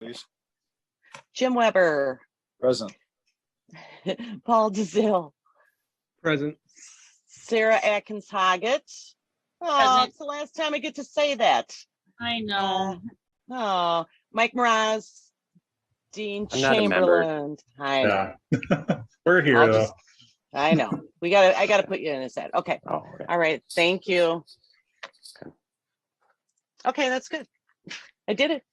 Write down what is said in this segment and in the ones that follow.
please. Jim Weber. Present. Paul DeZille. Present. Sarah Atkins Hoggett. Oh, it's the last time I get to say that. I know. Mike Mraz. Dean I'm not a member. Chamberlain. I know. Yeah. We're here though. I know. I gotta put you in a set. Okay. Oh, okay. All right. Thank you. Okay, that's good. I did it.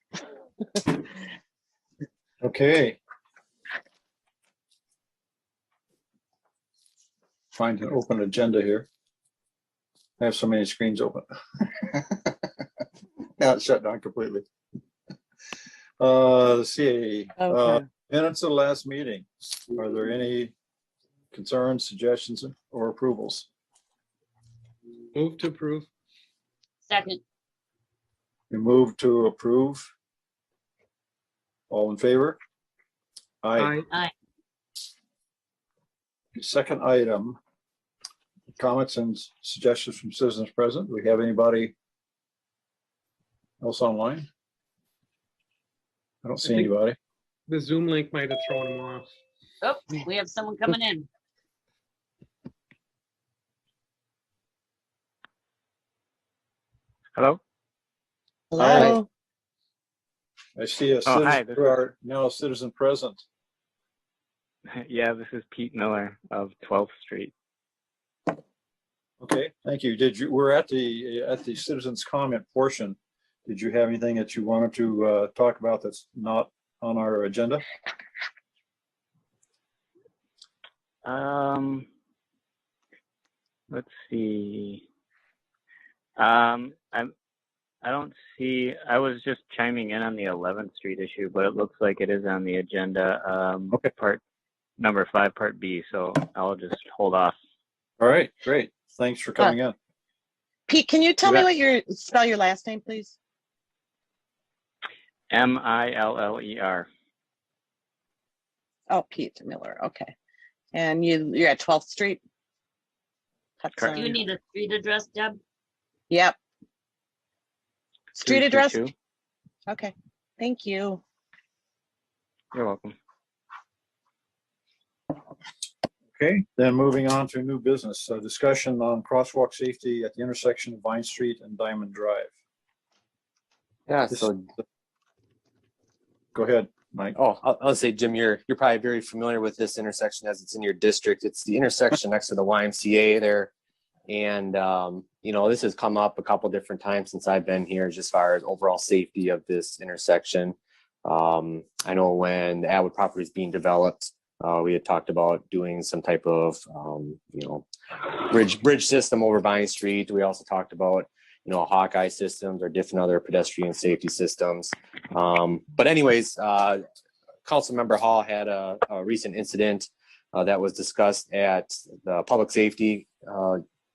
Okay. Find an open agenda here. I have so many screens open. Now it's shut down completely. Let's see. Okay. Minutes of the last meeting. Are there any concerns, suggestions, or approvals? Move to approve. Second. We move to approve. All in favor? Aye. Aye. Second item, comments and suggestions from citizens present. Do we have anybody else online? I don't see anybody. The Zoom link might have thrown them off. Oh, we have someone coming in. Hello? Hello. I see a Oh, hi, citizen, who are now a citizen present. Yeah, this is Pete Miller of 12th Street. Okay, thank you. We're at the citizens comment portion. Did you have anything that you wanted to talk about that's not on our agenda? Let's see. I don't see, I was just chiming in on the 11th Street issue, but it looks like it is on the agenda. Okay. Part number 5, part B, so I'll just hold off. All right, great. Thanks for coming in. Pete, can you tell me what spell your last name, please? Miller. Oh, Pete Miller. Okay. And you're at 12th Street? Hudson. Do you need a street address, Deb? Yep. Street address? 222. Okay. Thank you. You're welcome. Okay, then moving on to new business, discussion on crosswalk safety at the intersection of Vine Street and Diamond Drive. Yeah, Go ahead, Mike. Oh, I'll say, Jim, you're probably very familiar with this intersection as it's in your district. It's the intersection next to the YMCA there. And, this has come up a couple different times since I've been here, just as far as overall safety of this intersection. I know when the Atwood property is being developed, we had talked about doing some type of, bridge system over Vine Street. We also talked about, Hawkeye systems or different other pedestrian safety systems. But anyways, Councilmember Hall had a recent incident that was discussed at the public safety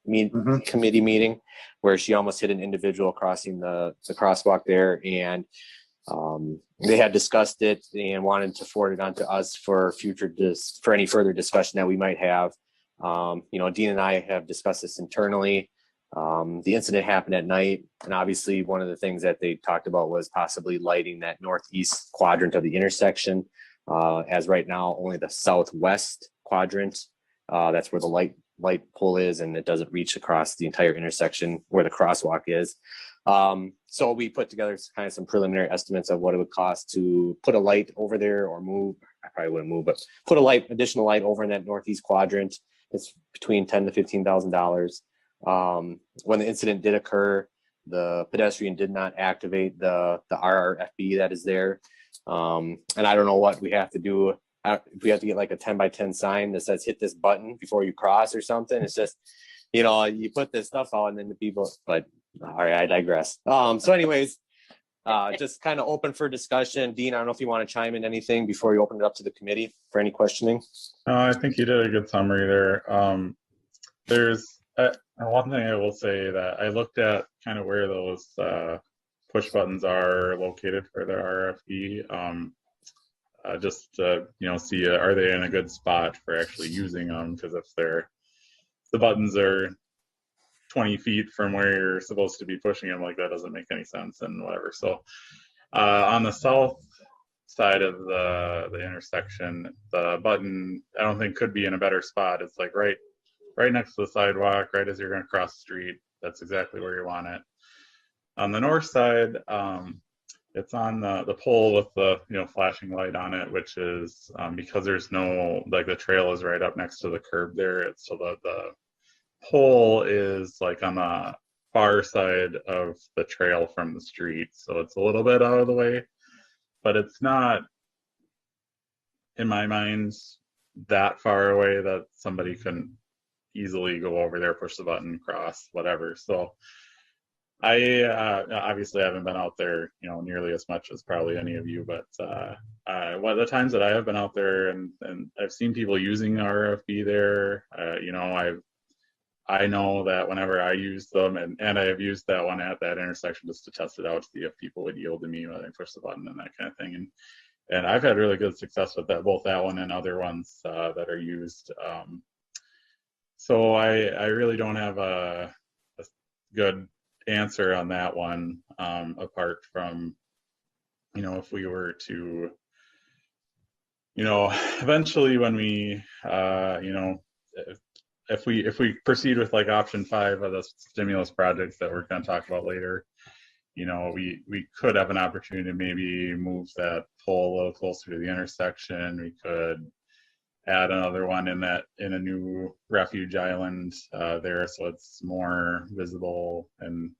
committee meeting, where she almost hit an individual crossing the crosswalk there. And they had discussed it and wanted to forward it on to us for for any further discussion that we might have. Dean and I have discussed this internally. The incident happened at night, and obviously one of the things that they talked about was possibly lighting that northeast quadrant of the intersection. As right now, only the southwest quadrant, that's where the light pole is, and it doesn't reach across the entire intersection where the crosswalk is. So we put together kind of some preliminary estimates of what it would cost to put a light over there, or move. I probably wouldn't move, but put additional light over in that northeast quadrant. It's between $10,000 to $15,000. When the incident did occur, the pedestrian did not activate the RRFB that is there. And I don't know what we have to do. If we have to get like a 10 by 10 sign that says hit this button before you cross or something. It's just, you put this stuff out and then the people, but all right, I digress. So anyways, just kind of open for discussion. Dean, I don't know if you want to chime in anything before you open it up to the committee for any questioning. I think you did a good summary there. There's one thing I will say that I looked at kind of where those push buttons are located for the RFE. Just to see are they in a good spot for actually using them, because if the buttons are 20 feet from where you're supposed to be pushing them, like that doesn't make any sense and whatever. So on the side of the intersection. The button, I don't think could be in a better spot. It's like right next to the sidewalk, right as you're going to cross the street. That's exactly where you want it. On the north side, it's on the pole with the flashing light on it, which is because there's no, like, the trail is right up next to the curb there. It's so the pole is like on the far side of the trail from the street, so it's a little bit out of the way, but it's not, in my mind, that far away that somebody couldn't easily go over there, push the button, cross, whatever. So I obviously haven't been out there, nearly as much as probably any of you, but one of the times that I have been out there and I've seen people using the RFB there, I know that whenever I use them, and I have used that one at that intersection just to test it out to see if people would yield to me when I push the button and that kind of thing. And I've had really good success with that, both that one and other ones that are used. So I really don't have a good answer on that one, apart from, if we were to, eventually when we, if we proceed with like option 5 of the stimulus projects that we're going to talk about later, we could have an opportunity to maybe move that pole a little closer to the intersection. We could add another one in a new refuge island there, so it's more visible. And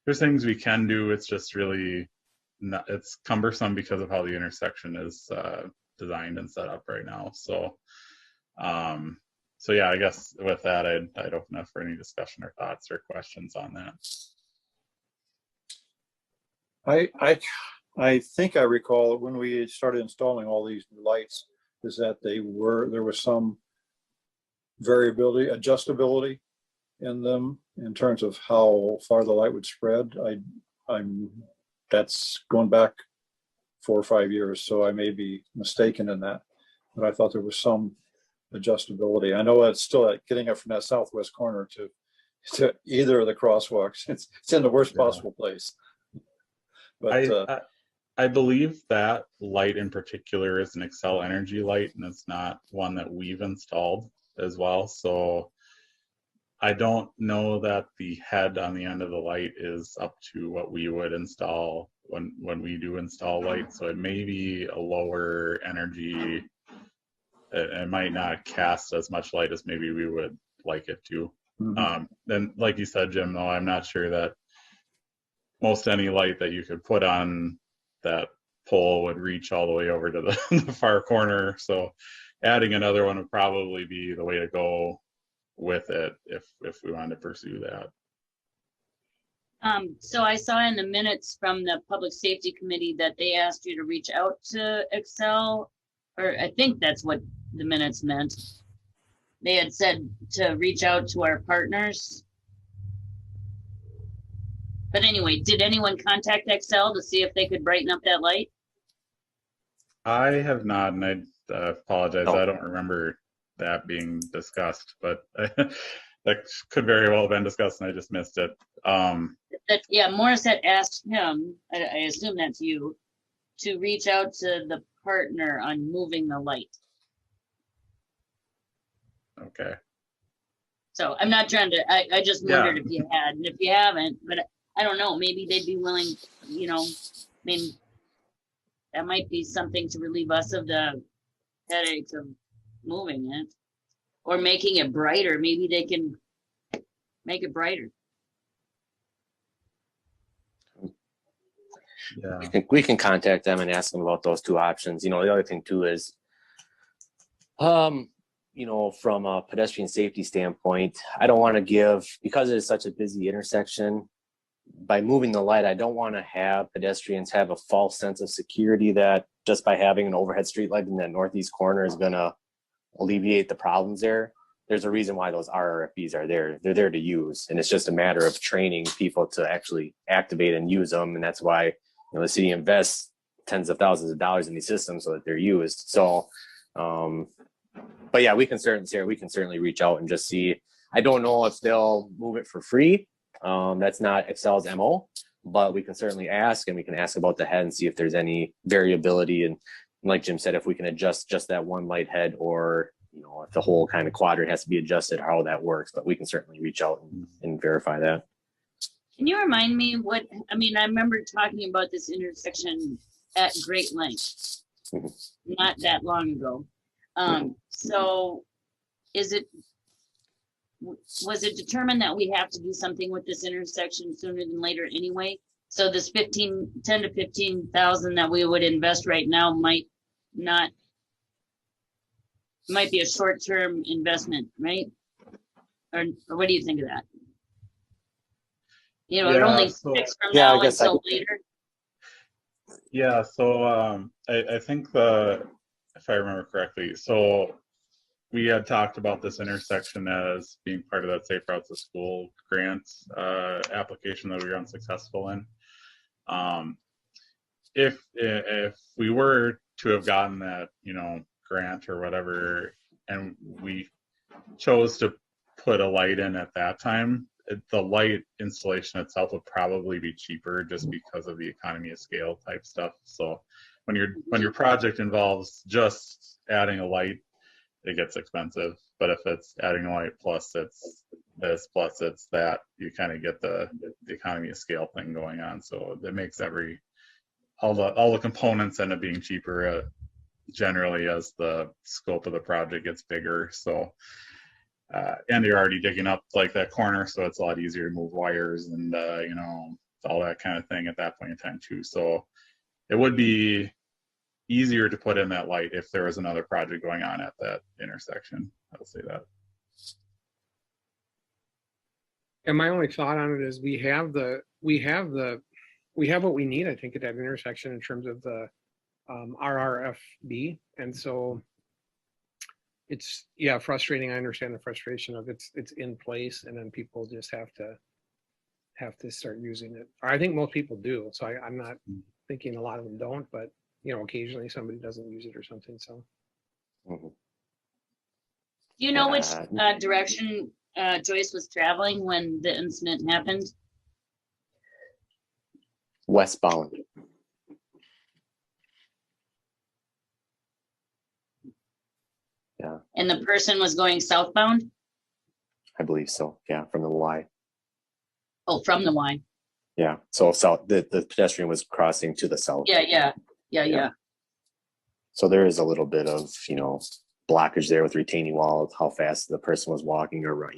there's things we can do. It's just really not, it's cumbersome because of how the intersection is designed and set up right now. So yeah, I guess with that, I'd open up for any discussion or thoughts or questions on that. I think I recall when we started installing all these new lights is that there was some variability, adjustability in them in terms of how far the light would spread. That's going back 4 or 5 years, so I may be mistaken in that, but I thought there was some adjustability. I know it's still getting up from that southwest corner to either of the crosswalks. It's in the worst possible place. But I believe that light in particular is an Excel Energy light, and it's not one that we've installed as well. So I don't know that the head on the end of the light is up to what we would install when we do install light. So it may be a lower energy. It might not cast as much light as maybe we would like it to. Mm-hmm. Then, like you said, Jim, though, I'm not sure that most any light that you could put on that pole would reach all the way over to the far corner. So adding another one would probably be the way to go with it if we wanted to pursue that. So I saw in the minutes from the Public Safety Committee that they asked you to reach out to Excel, or I think that's what the minutes meant. They had said to reach out to our partners. But anyway, did anyone contact Excel to see if they could brighten up that light? I have not, and I apologize. No. I don't remember that being discussed, but that could very well have been discussed and I just missed it. Yeah, Morris had asked him, I assume that's you, to reach out to the partner on moving the light. Okay. So I'm not trying to, I just wondered if you had, and if you haven't, but I don't know, maybe they'd be willing, I mean, that might be something to relieve us of the headaches of moving it or making it brighter. Maybe they can make it brighter. Yeah. We can contact them and ask them about those two options. The other thing too is, from a pedestrian safety standpoint, I don't want to give, because it is such a busy intersection, by moving the light, I don't want to have pedestrians have a false sense of security that just by having an overhead street light in that northeast corner is going to alleviate the problems there. There's a reason why those RRFBs are there. They're there to use, and it's just a matter of training people to actually activate and use them. And that's why the city invests tens of thousands of dollars in these systems so that they're used. So, but yeah, we can certainly reach out and just see. I don't know if they'll move it for free. That's not Excel's MO. but we can certainly ask, and we can ask about the head and see if there's any variability. And like Jim said, if we can adjust just that one light head, or if the whole kind of quadrant has to be adjusted, how that works. But we can certainly reach out and verify that. Can you remind me I remember talking about this intersection at great length, not that long ago. So was it determined that we have to do something with this intersection sooner than later anyway? So this 10 to 15,000 that we would invest right now might be a short-term investment, right? Or what do you think of that? It only fixed from now until later. Yeah, so I think if I remember correctly, so we had talked about this intersection as being part of that Safe Routes to School grant application that we were unsuccessful in. If we were to have gotten that, grant or whatever, and we chose to put a light in at that time, the light installation itself would probably be cheaper just because of the economy of scale type stuff. So when your project involves just adding a light, it gets expensive. But if it's adding a light plus it's this plus it's that, you kind of get the economy of scale thing going on. So it makes all the components end up being cheaper generally as the scope of the project gets bigger. So and you're already digging up like that corner, so it's a lot easier to move wires and all that kind of thing at that point in time too. So it would be easier to put in that light if there was another project going on at that intersection. I'll say that. And my only thought on it is we have what we need, I think, at that intersection in terms of the RRFB. And so it's frustrating. I understand the frustration of it's in place, and then people just have to start using it. Or I think most people do. So I'm not thinking a lot of them don't, but occasionally somebody doesn't use it or something. So. Mhm. Do you know which direction Joyce was traveling when the incident happened? Westbound. Yeah, And the person was going southbound? I believe so. Yeah, from the Y. Oh, from the Y. Yeah, so south. The pedestrian was crossing to the south. Yeah. So there is a little bit of blockage there with retaining wall, how fast the person was walking or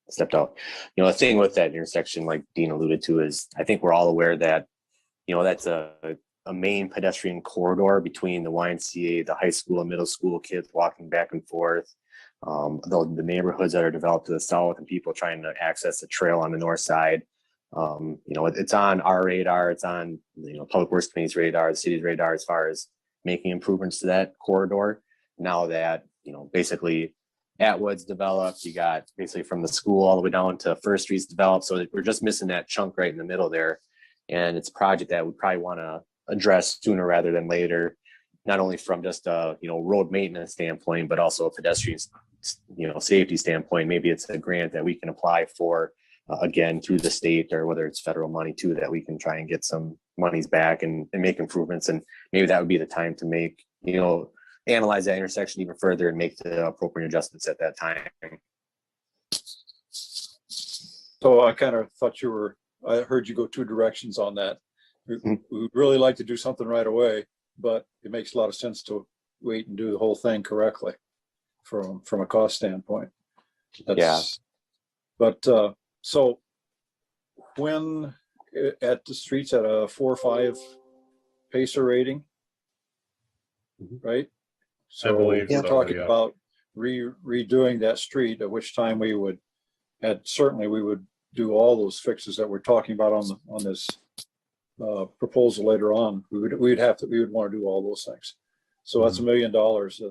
stepped out. The thing with that intersection, like Dean alluded to, is I think we're all aware that that's a main pedestrian corridor between the YMCA, the high school and middle school kids walking back and forth, the neighborhoods that are developed to the south, and people trying to access the trail on the north side. It's on our radar. It's on Public Works Committee's radar, the city's radar, as far as making improvements to that corridor. Now that basically Atwood's developed, you got basically from the school all the way down to First Street's developed, so we're just missing that chunk right in the middle there. And it's a project that we probably want to address sooner rather than later, not only from just a road maintenance standpoint, but also a pedestrian safety standpoint. Maybe it's a grant that we can apply for again through the state, or whether it's federal money too, that we can try and get some monies back and make improvements. And maybe that would be the time to make analyze that intersection even further and make the appropriate adjustments at that time. So I kind of thought I heard you go two directions on that. We'd really like to do something right away, but it makes a lot of sense to wait and do the whole thing correctly from a cost standpoint. But so when at the streets at a 4 or 5 pacer rating, right? So we're talking about redoing that street, at which time we would do all those fixes that we're talking about on this proposal later on. We would want to do all those things. So that's $1 million. That was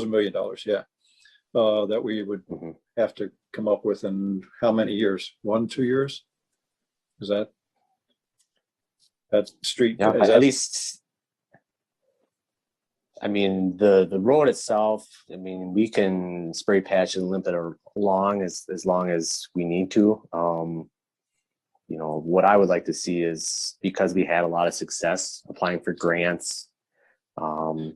$1 million? Yeah, that we would have to come up with in how many years? 1, 2 years? Is that street? Yeah, at least. I mean, the road itself, we can spray patch and limp it along as long as we need to. you know, what I would like to see is, because we had a lot of success applying for grants. I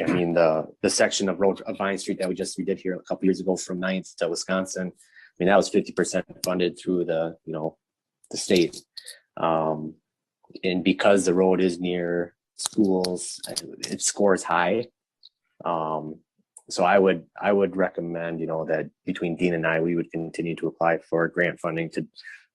mean, the section of road of Vine Street that we did here a couple years ago from 9th to Wisconsin, I mean, that was 50% funded through the, you know, the state. And because the road is near schools, it scores high. So I would recommend, you know, that between Dean and I, we would continue to apply for grant funding to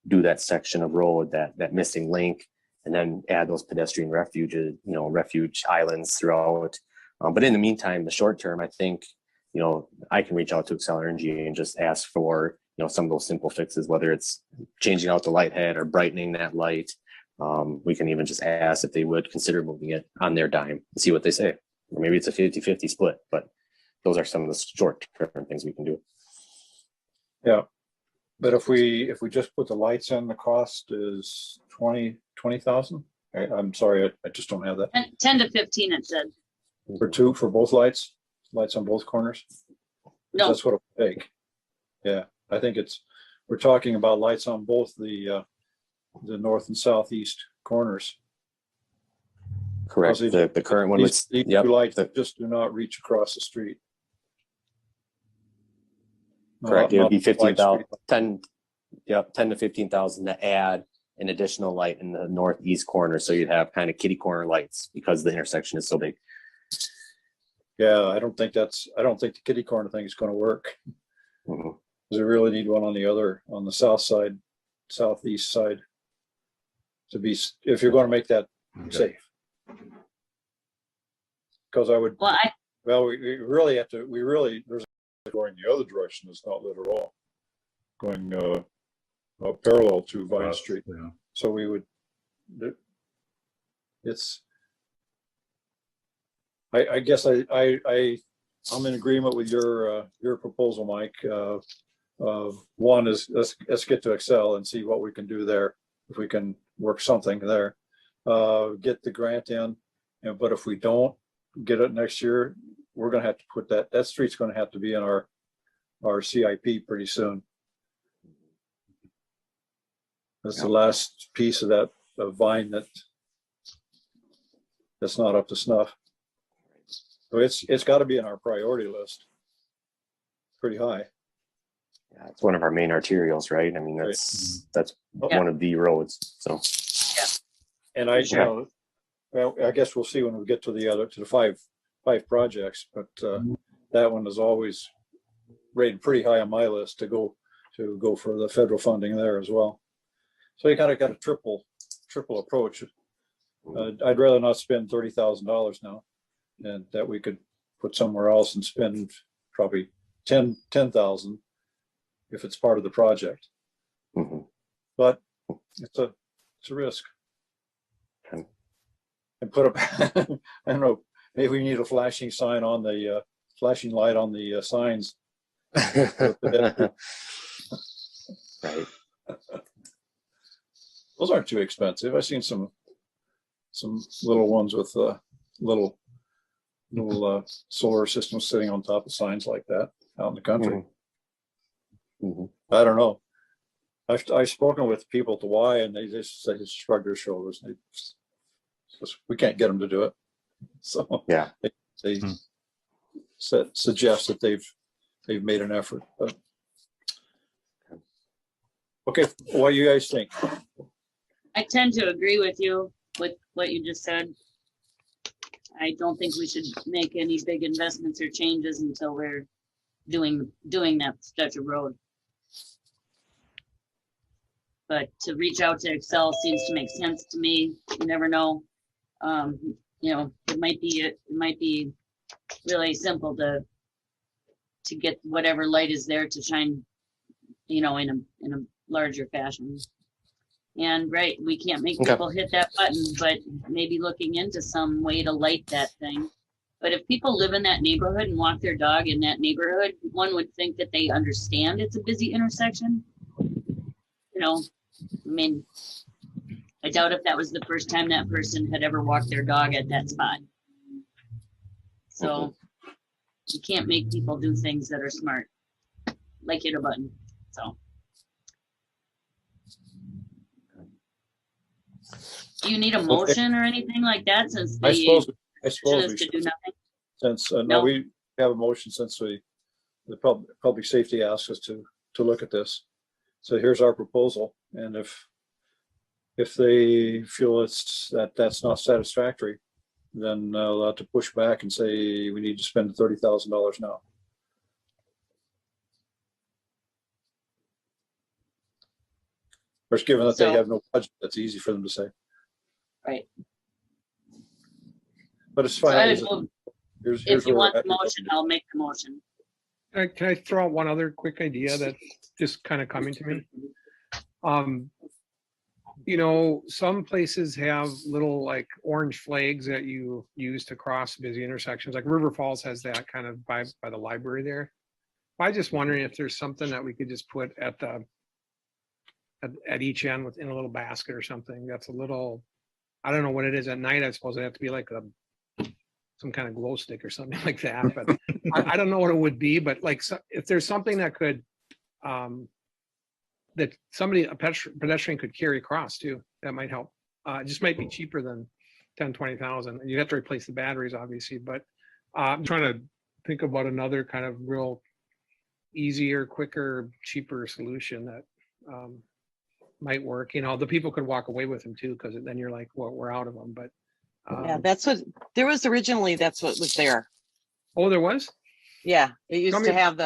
do that section of road, that missing link, and then add those pedestrian refuges, you know, refuge islands throughout. But in the meantime, the short term, I think, you know, I can reach out to Excel Energy and just ask for, you know, some of those simple fixes, whether it's changing out the light head or brightening that light. We can even just ask if they would consider moving it on their dime and see what they say. Or maybe it's a 50-50 split, but those are some of the short-term things we can do. Yeah. But if we just put the lights in, the cost is 20,000. I'm sorry, I just don't have that. 10 to 15, it said. For both lights on both corners. No, That's what it would take. Yeah, I think we're talking about lights on both the north and southeast corners. Correct. Because The current one was, these yep. two lights just do not reach across the street. Correct. It would be Not the wide 15,000, street. 10 to 15,000 to add an additional light in the northeast corner. So you'd have kind of kitty corner lights because the intersection is so big. Yeah, I don't think the kitty corner thing is going to work. Mhm. Because we really need one on the south side, southeast side, to be, if you're going to make that safe. Because we really have to, there's going the other direction is not lit at all. Going parallel to Vine Street. Yeah. So we would, I guess I'm in agreement with your proposal, Mike. One is let's get to Excel and see what we can do there. If we can work something there, get the grant in, but if we don't get it next year, we're going to have to put that street's going to have to be in our CIP pretty soon. That's the last piece of that Vine that's not up to snuff. So it's got to be in our priority list. Pretty high. Yeah, it's one of our main arterials, right? I mean, that's one of the roads. So. And I guess we'll see when we get to the five projects, but that one is always rated pretty high on my list to go for the federal funding there as well. So you kind of got a triple approach. I'd rather not spend $30,000 now, and that we could put somewhere else and spend probably 10,000 if it's part of the project. Mm-hmm. But it's a risk. Okay. And put up, I don't know, maybe we need a flashing light on the signs. Right. Those aren't too expensive. I've seen some little ones with little solar systems sitting on top of signs like that out in the country. Mm-hmm. I don't know. I've spoken with people at the Y, and they just shrug their shoulders. We can't get them to do it. So yeah, they suggest that they've made an effort. But okay, what do you guys think? I tend to agree with you with what you just said. I don't think we should make any big investments or changes until we're doing that stretch of road. But to reach out to Excel seems to make sense to me. You never know. It might be really simple to get whatever light is there to shine, in a larger fashion. And right, we can't make people hit that button, but maybe looking into some way to light that thing. But if people live in that neighborhood and walk their dog in that neighborhood, one would think that they understand it's a busy intersection. I doubt if that was the first time that person had ever walked their dog at that spot. So you can't make people do things that are smart, like hit a button. So. Do you need a motion or anything like that since I the suppose decision we is to should, do nothing? since, no, No. we have a motion since the public safety asked us to look at this. So here's our proposal, and if they feel that's not satisfactory, then they'll have to push back and say we need to spend $30,000 now. Of course, given that they So- have no budget, that's easy for them to say. Right. But it's So I fine. would move, Here's if you where want we're the at. motion, I'll make the motion. Can I throw out one other quick idea that's just kind of coming to me? You know, some places have little like orange flags that you use to cross busy intersections. Like River Falls has that kind of by the library there. I just wondering if there's something that we could just put at each end within a little basket or something. That's a little, I don't know what it is at night. I suppose it have to be like some kind of glow stick or something like that. But I don't know what it would be. But like if there's something that could that a pedestrian could carry across too, that might help. It just might be cheaper than 10, 20,000. You'd have to replace the batteries, obviously, but I'm trying to think about another kind of real easier, quicker, cheaper solution that might work. You know, the people could walk away with them too, because then you're like, well, we're out of them. But Yeah, that's what there was originally. That's what was there. oh, there was? Yeah, it used Tell to me- have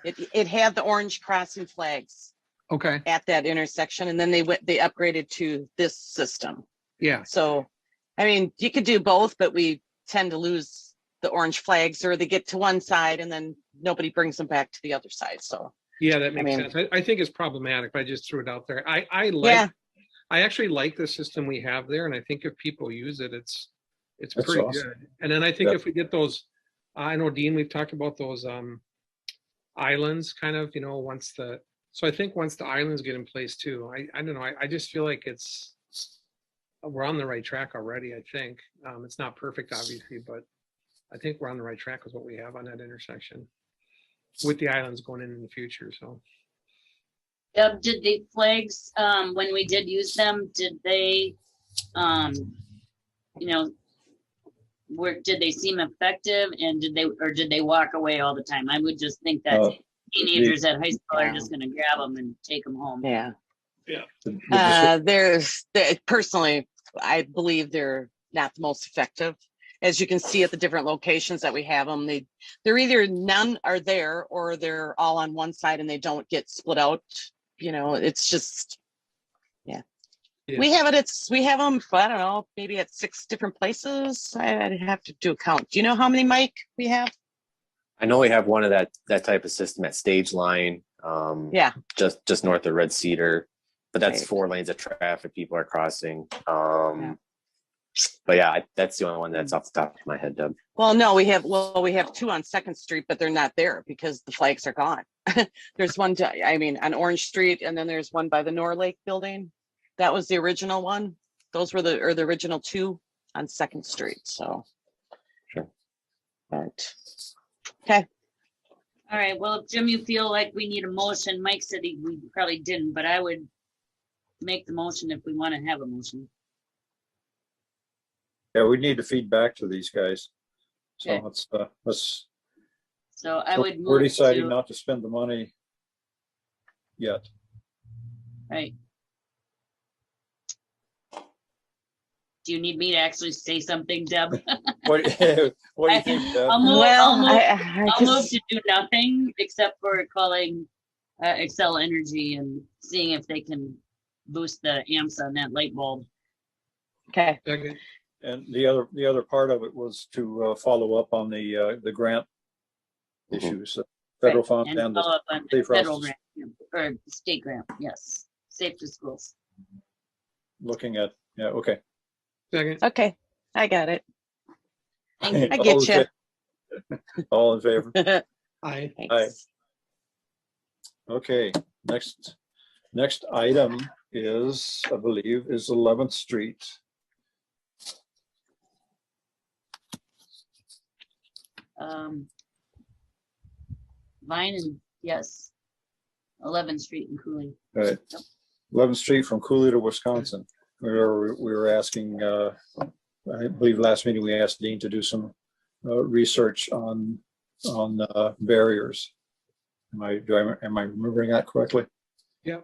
it had the orange crossing flags Okay. at that intersection, and then they upgraded to this system. Yeah. So, I mean, you could do both, but we tend to lose the orange flags, or they get to one side and then nobody brings them back to the other side. So, Yeah, that makes mean- sense. I think it's problematic, but I just threw it out there. I yeah, actually like the system we have there, and I think if people use it, it's That's pretty awesome. good. And then I think Yeah. if we get those, I know Dean, we've talked about those islands, kind of, you know, so I think once the islands get in place too, I don't know, I just feel like we're on the right track already. I think it's not perfect, obviously, but I think we're on the right track with what we have on that intersection with the islands going in the future. So. Did the flags, when we did use them, did they, you know, did they seem effective, and did they walk away all the time? I would just think that teenagers at high school are just gonna grab them and take them home. yeah. The- Personally, I believe they're not the most effective. As you can see at the different locations that we have them, they're either none are there or they're all on one side and they don't get split out. You know, it's just, yeah. We have them, I don't know, maybe at 6 different places. I'd have to do a count. Do you know how many, Mike, we have? I know we have one of that type of system at Stage Line. Yeah. Just north of Red Cedar, but that's Right. 4 lanes of traffic people are crossing. But yeah, that's the only one that's off the top of my head, Deb. Well, no, we have 2 on 2nd Street, but they're not there because the flags are gone. There's one, on Orange Street, and then there's one by the Norlake building. That was the original one. Those were the original 2 on 2nd Street. So, Sure. But okay. All right, well, if Jim, you feel like we need a motion, Mike said we probably didn't, but I would make the motion if we want to have a motion. Yeah, we need to feed back to these guys. So Okay. let's. So I would We're move deciding to, not to spend the money yet. right. Do you need me to actually say something, Deb? What do you think, Deb? I'll move, Well, I'll move to do nothing except for calling Excel Energy and seeing if they can boost the amps on that light bulb. okay. Second. And the other part of it was to follow up on the grant Mhm. issues, the federal Right, fund and and the follow up on the safe federal routes. grant, or state grant, yes, safe to schools. looking at, yeah, okay. Second. Okay. I got it. Thank you. I get you. All in favor? Aye. Thanks. Okay, next item is, I believe, is 11th Street. Vine and, yes, 11th Street in Cooley. Right. 11th Street from Cooley to Wisconsin. we were asking, I believe last meeting we asked Dean to do some research on barriers. Am I remembering that correctly? Yeah.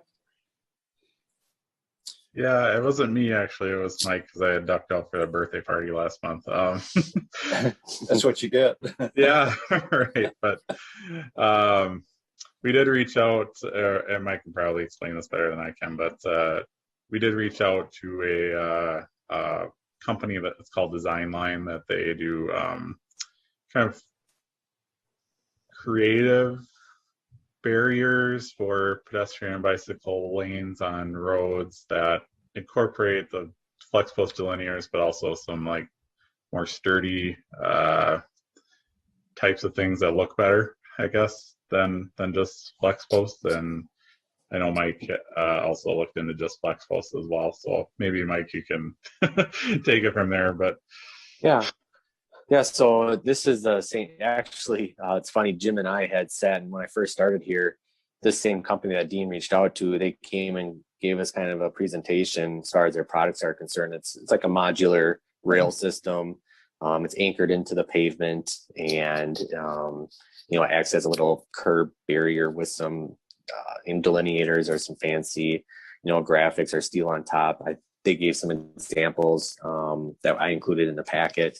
Yeah, it wasn't me actually. It was Mike because I had ducked out for the birthday party last month. That's what you get. Yeah, right. But we did reach out, and Mike can probably explain this better than I can. But we did reach out to a company that's called Design Line, that they do kind of creative barriers for pedestrian and bicycle lanes on roads that incorporate the flex post delineators, but also some like more sturdy types of things that look better, I guess, than just flex posts. And I know Mike also looked into just flex posts as well. So maybe Mike, you can take it from there. But yeah. So this is the same. Actually, it's funny. Jim and I had sat, and when I first started here, this same company that Dean reached out to, they came and gave us kind of a presentation as far as their products are concerned. It's like a modular rail system. It's anchored into the pavement, and it acts as a little curb barrier with some delineators or some fancy, graphics or steel on top. They gave some examples that I included in the packet.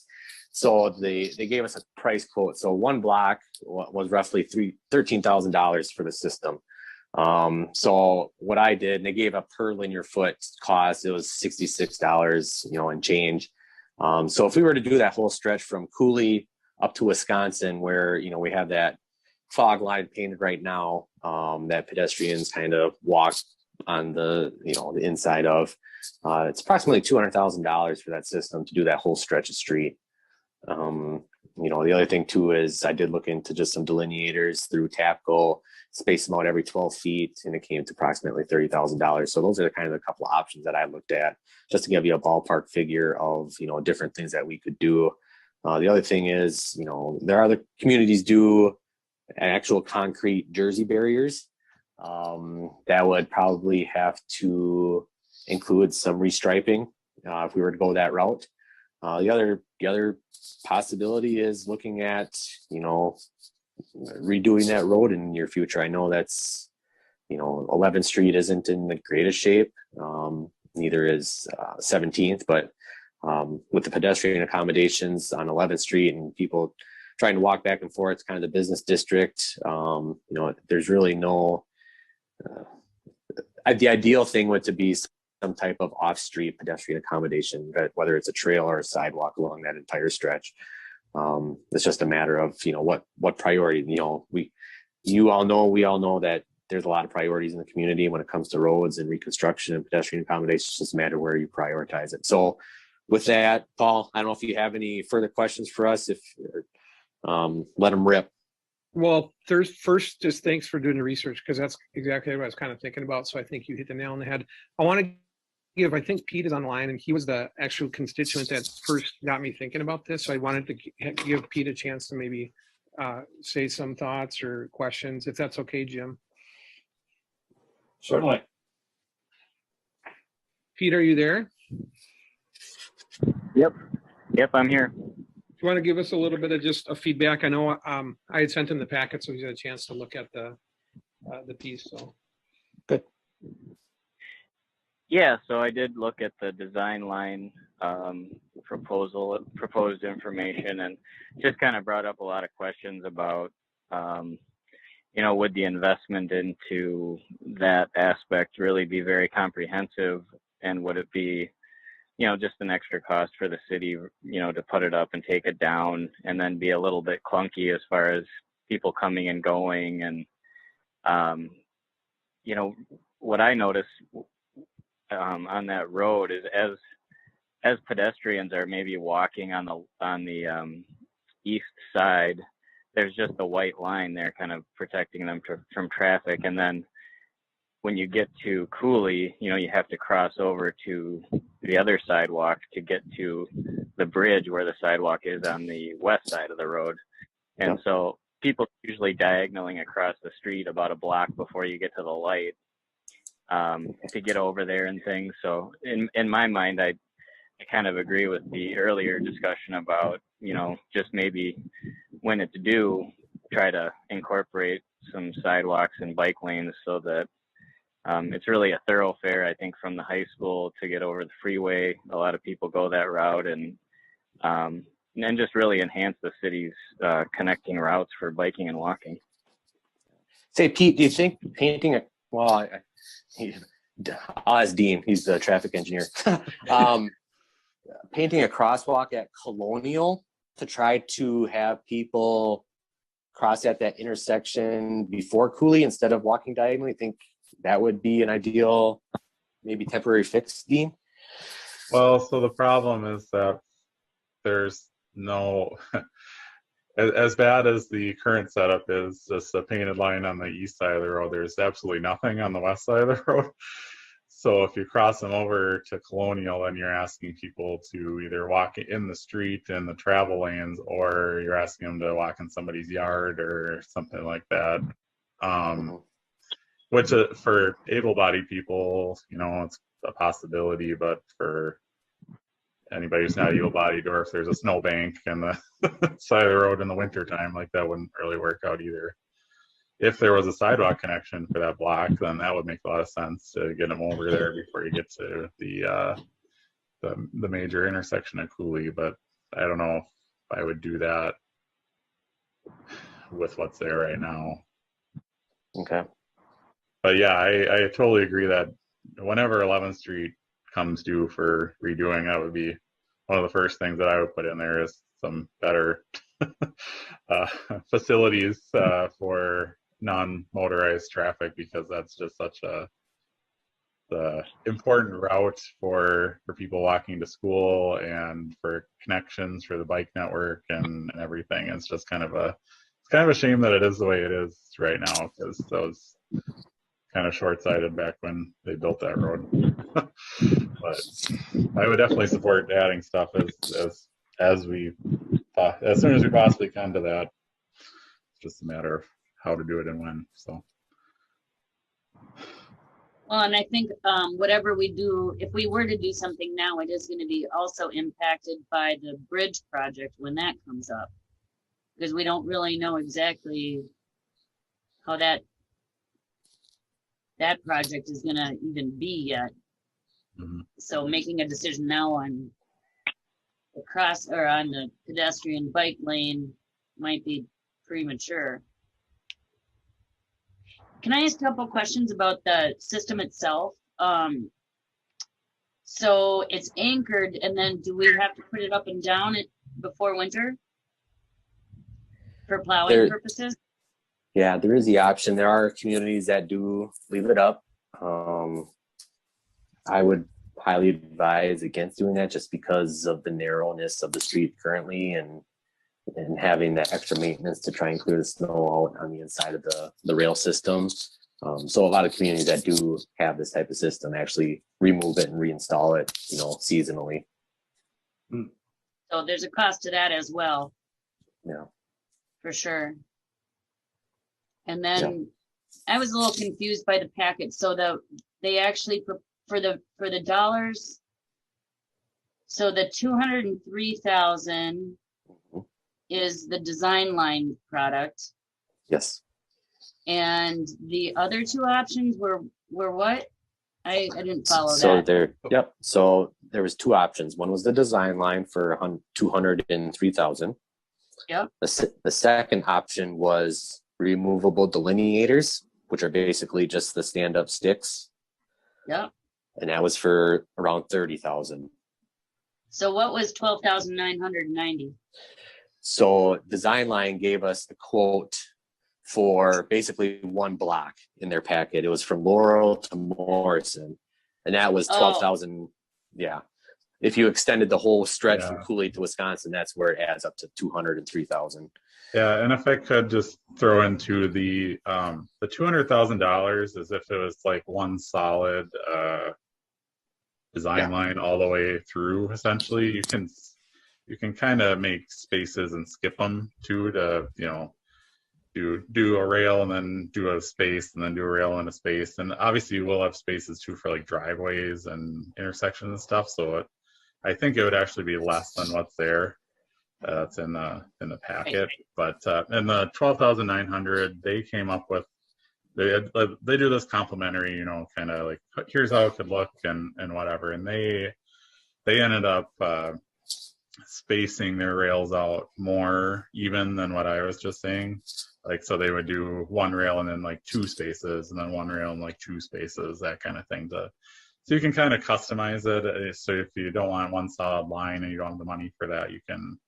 So they gave us a price quote. So one block was roughly $13,000 for the system. So what I did, and they gave a per linear foot cost, it was $66, and change. So if we were to do that whole stretch from Cooley up to Wisconsin, where, we have that fog line painted right now, that pedestrians kind of walk on the inside of, it's approximately $200,000 for that system to do that whole stretch of street. The other thing too is I did look into just some delineators through TAPCO, space them out every 12 feet, and it came to approximately $30,000. So those are kind of a couple of options that I looked at, just to give you a ballpark figure of, different things that we could do. The other thing is, there are other communities do actual concrete jersey barriers. That would probably have to include some restriping if we were to go that route. The other possibility is looking at, redoing that road in the near future. I know that's, 11th Street isn't in the greatest shape. Neither is 17th, but with the pedestrian accommodations on 11th Street and people trying to walk back and forth, it's kind of the business district. There's really no, the ideal thing would to be some type of off-street pedestrian accommodation, whether it's a trail or a sidewalk along that entire stretch. It's just a matter of, what priority, we all know that there's a lot of priorities in the community when it comes to roads and reconstruction and pedestrian accommodations. It's just a matter where you prioritize it. So with that, Paul, I don't know if you have any further questions for us, let them rip. Well, first, just thanks for doing the research, because that's exactly what I was kind of thinking about. So I think you hit the nail on the head. I want to give, I think Pete is online, and he was the actual constituent that first got me thinking about this. So I wanted to give Pete a chance to maybe say some thoughts or questions, if that's okay, Jim. Certainly. Pete, are you there? Yep, I'm here. Do you want to give us a little bit of just a feedback? I know I had sent him the packet, so he's had a chance to look at the piece. So good. Yeah, so I did look at the Design Line proposed information, and just kind of brought up a lot of questions about, would the investment into that aspect really be very comprehensive, and would it be, just an extra cost for the city, to put it up and take it down, and then be a little bit clunky as far as people coming and going. And, what I noticed on that road is as pedestrians are maybe walking on the east side, there's just a white line there kind of protecting them from traffic. And then when you get to Cooley, you have to cross over to the other sidewalk to get to the bridge where the sidewalk is on the west side of the road. And so people usually diagonaling across the street about a block before you get to the light. to get over there and things. So in my mind, I kind of agree with the earlier discussion about, just maybe when it's due, try to incorporate some sidewalks and bike lanes so that it's really a thoroughfare. I think from the high school to get over the freeway, a lot of people go that route, and just really enhance the city's connecting routes for biking and walking. Say, Pete, do you think painting I'll ask Dean, he's the traffic engineer. Painting a crosswalk at Colonial to try to have people cross at that intersection before Cooley instead of walking diagonally, think that would be an ideal, maybe temporary fix, Dean? Well, so the problem is that there's no, as bad as the current setup is, just a painted line on the east side of the road, there's absolutely nothing on the west side of the road. So if you cross them over to Colonial, then you're asking people to either walk in the street in the travel lanes, or you're asking them to walk in somebody's yard or something like that. Which for able-bodied people, it's a possibility, but for anybody who's not able-bodied, or if there's a snowbank on the side of the road in the wintertime, like that wouldn't really work out either. If there was a sidewalk connection for that block, then that would make a lot of sense to get them over there before you get to the major intersection at Cooley. But I don't know if I would do that with what's there right now. Okay. But yeah, I totally agree that whenever 11th Street comes due for redoing, that would be one of the first things that I would put in there, is some better facilities for non-motorized traffic, because that's just such the important route for people walking to school and for connections for the bike network and everything. It's just kind of a shame that it is the way it is right now, because that was kind of short-sighted back when they built that road. But I would definitely support adding stuff as soon as we possibly can to that. It's just a matter of how to do it and when. So. Well, and I think whatever we do, if we were to do something now, it is going to be also impacted by the bridge project when that comes up, because we don't really know exactly how that project is going to even be yet. Mm-hmm. So making a decision now on on the pedestrian bike lane might be premature. Can I ask a couple questions about the system itself? So it's anchored, and then do we have to put it up and down before winter for plowing purposes? Yeah, there is the option. There are communities that do leave it up. I would highly advise against doing that, just because of the narrowness of the street currently, and having that extra maintenance to try and clear the snow out on the inside of the rail system. So a lot of communities that do have this type of system actually remove it and reinstall it, seasonally. So there's a cost to that as well. Yeah, for sure. And then I was a little confused by the packet. So they actually for the dollars. So the 203,000 is the design line product. Yes. And the other two options were what? I didn't follow that. So there was two options. One was the design line for 203,000. Yep. The second option was removable delineators, which are basically just the stand-up sticks. Yep. And that was for around 30,000. So what was 12,990? So Design Line gave us the quote for basically one block in their packet. It was from Laurel to Morrison, and that was 12,000. Yeah. If you extended the whole stretch from Cooley to Wisconsin, that's where it adds up to 203,000. Yeah, and if I could just throw into the $200,000 as if it was like one solid design line all the way through. Essentially, you can kind of make spaces and skip them too, to do a rail and then do a space and then do a rail and a space. And obviously we'll have spaces too for like driveways and intersections and stuff. So I think it would actually be less than what's there. That's in the packet. But in the 12,900, they came up with, they do this complimentary, you know, kind of like, here's how it could look and whatever. And they ended up spacing their rails out more even than what I was just saying. Like, so they would do one rail and then like two spaces and then one rail and like two spaces, that kind of thing. So you can kind of customize it. So if you don't want one solid line and you don't have the money for that, you can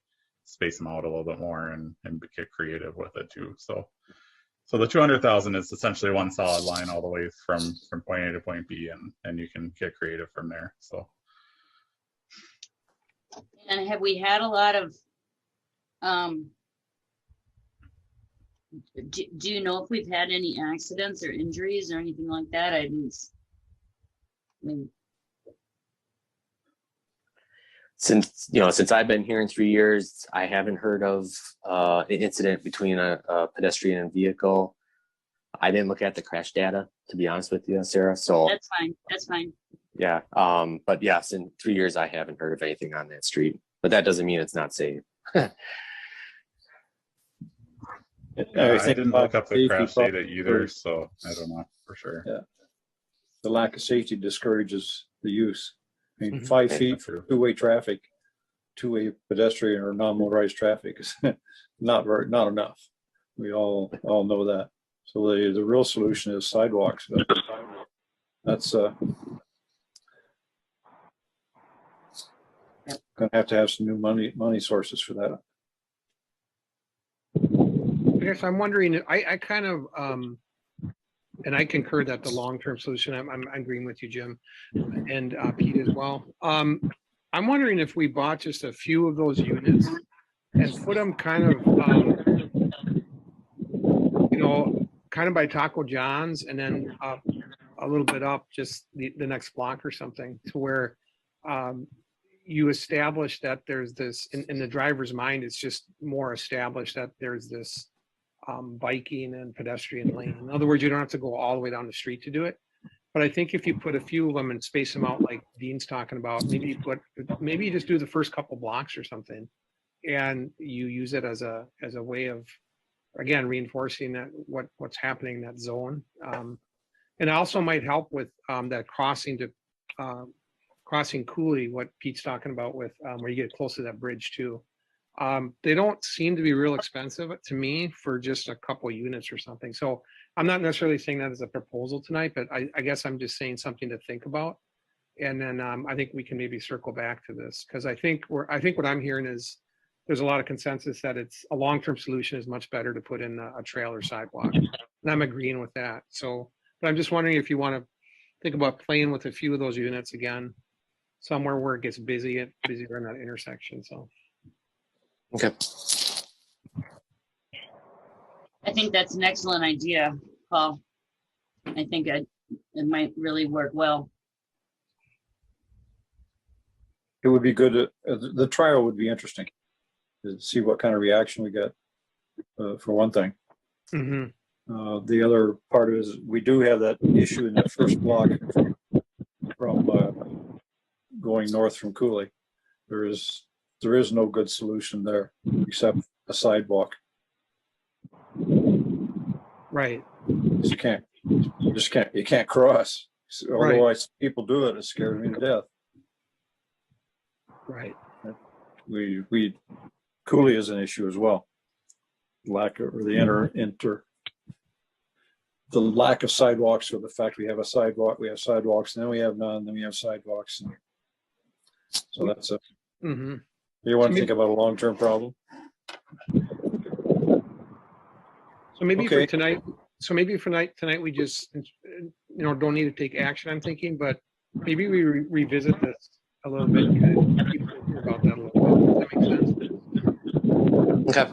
space them out a little bit more and get creative with it too. So the 200,000 is essentially one solid line all the way from point A to point B, and you can get creative from there. So. And have we had a lot of, do you know if we've had any accidents or injuries or anything like that? I mean, since I've been here in 3 years, I haven't heard of an incident between a pedestrian and vehicle. I didn't look at the crash data, to be honest with you, Sarah. So that's fine. That's fine. Yeah. But yes, in 3 years, I haven't heard of anything on that street, but that doesn't mean it's not safe. I didn't look up the crash data either, so I don't know for sure. Yeah. The lack of safety discourages the use. I mean, 5 feet for two-way traffic, two-way pedestrian or non-motorized traffic is not enough. We all know that. So the real solution is sidewalks. But that's gonna have to have some new money sources for that. I guess I'm wondering, I kind of, and I concur that the long-term solution, I'm agreeing with you, Jim, and Pete as well. I'm wondering if we bought just a few of those units and put them kind of, kind of by Taco John's and then a little bit up just the next block or something, to where you establish that there's this, in the driver's mind, it's just more established that there's this biking and pedestrian lane. In other words, you don't have to go all the way down the street to do it. But I think if you put a few of them and space them out like Dean's talking about, maybe you just do the first couple blocks or something, and you use it as a way of, again, reinforcing that what's happening in that zone. And it also might help with that crossing Cooley, what Pete's talking about with where you get close to that bridge too. They don't seem to be real expensive to me for just a couple units or something. So I'm not necessarily saying that as a proposal tonight, but I guess I'm just saying something to think about. And then I think we can maybe circle back to this, because I think what I'm hearing is there's a lot of consensus that it's a long-term solution is much better to put in a trail or sidewalk. And I'm agreeing with that. So, but I'm just wondering if you want to think about playing with a few of those units again, somewhere where it gets busier in that intersection. So. Okay. I think that's an excellent idea, Paul. I think it might really work well. It would be good. The trial would be interesting to see what kind of reaction we get, for one thing. Mm-hmm. The other part is we do have that issue in that first block from going north from Cooley. There is no good solution there except a sidewalk. Right. You can't cross. Otherwise, people do it. It scares me to death. Right. Cooley is an issue as well. The lack of sidewalks, or the fact we have sidewalks, and then we have none, then we have sidewalks. So that's Mm-hmm. You want to think about a long-term problem? So maybe Okay. for tonight, tonight we just, don't need to take action, I'm thinking, but maybe we revisit this a little bit and kind of keep thinking about that a little bit. Does that make sense? Okay.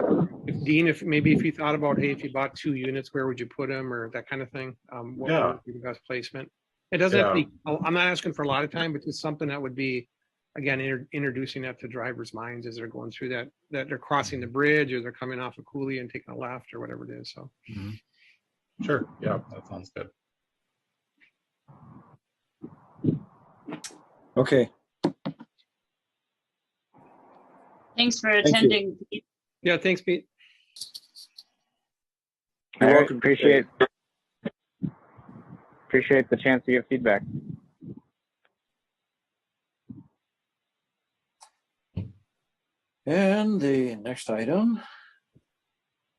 Dean, if you thought about, hey, if you bought 2 units, where would you put them, or that kind of thing? What would be the best placement? It doesn't have to be, I'm not asking for a lot of time, but just something that would be, again, introducing that to drivers' minds as they're going through that they're crossing the bridge or they're coming off a coulee and taking a left or whatever it is. So. Sure. Yeah, that sounds good. Okay. Thanks for you. attending. Yeah, thanks, Pete. You're All right, welcome. appreciate the chance to give feedback. And the next item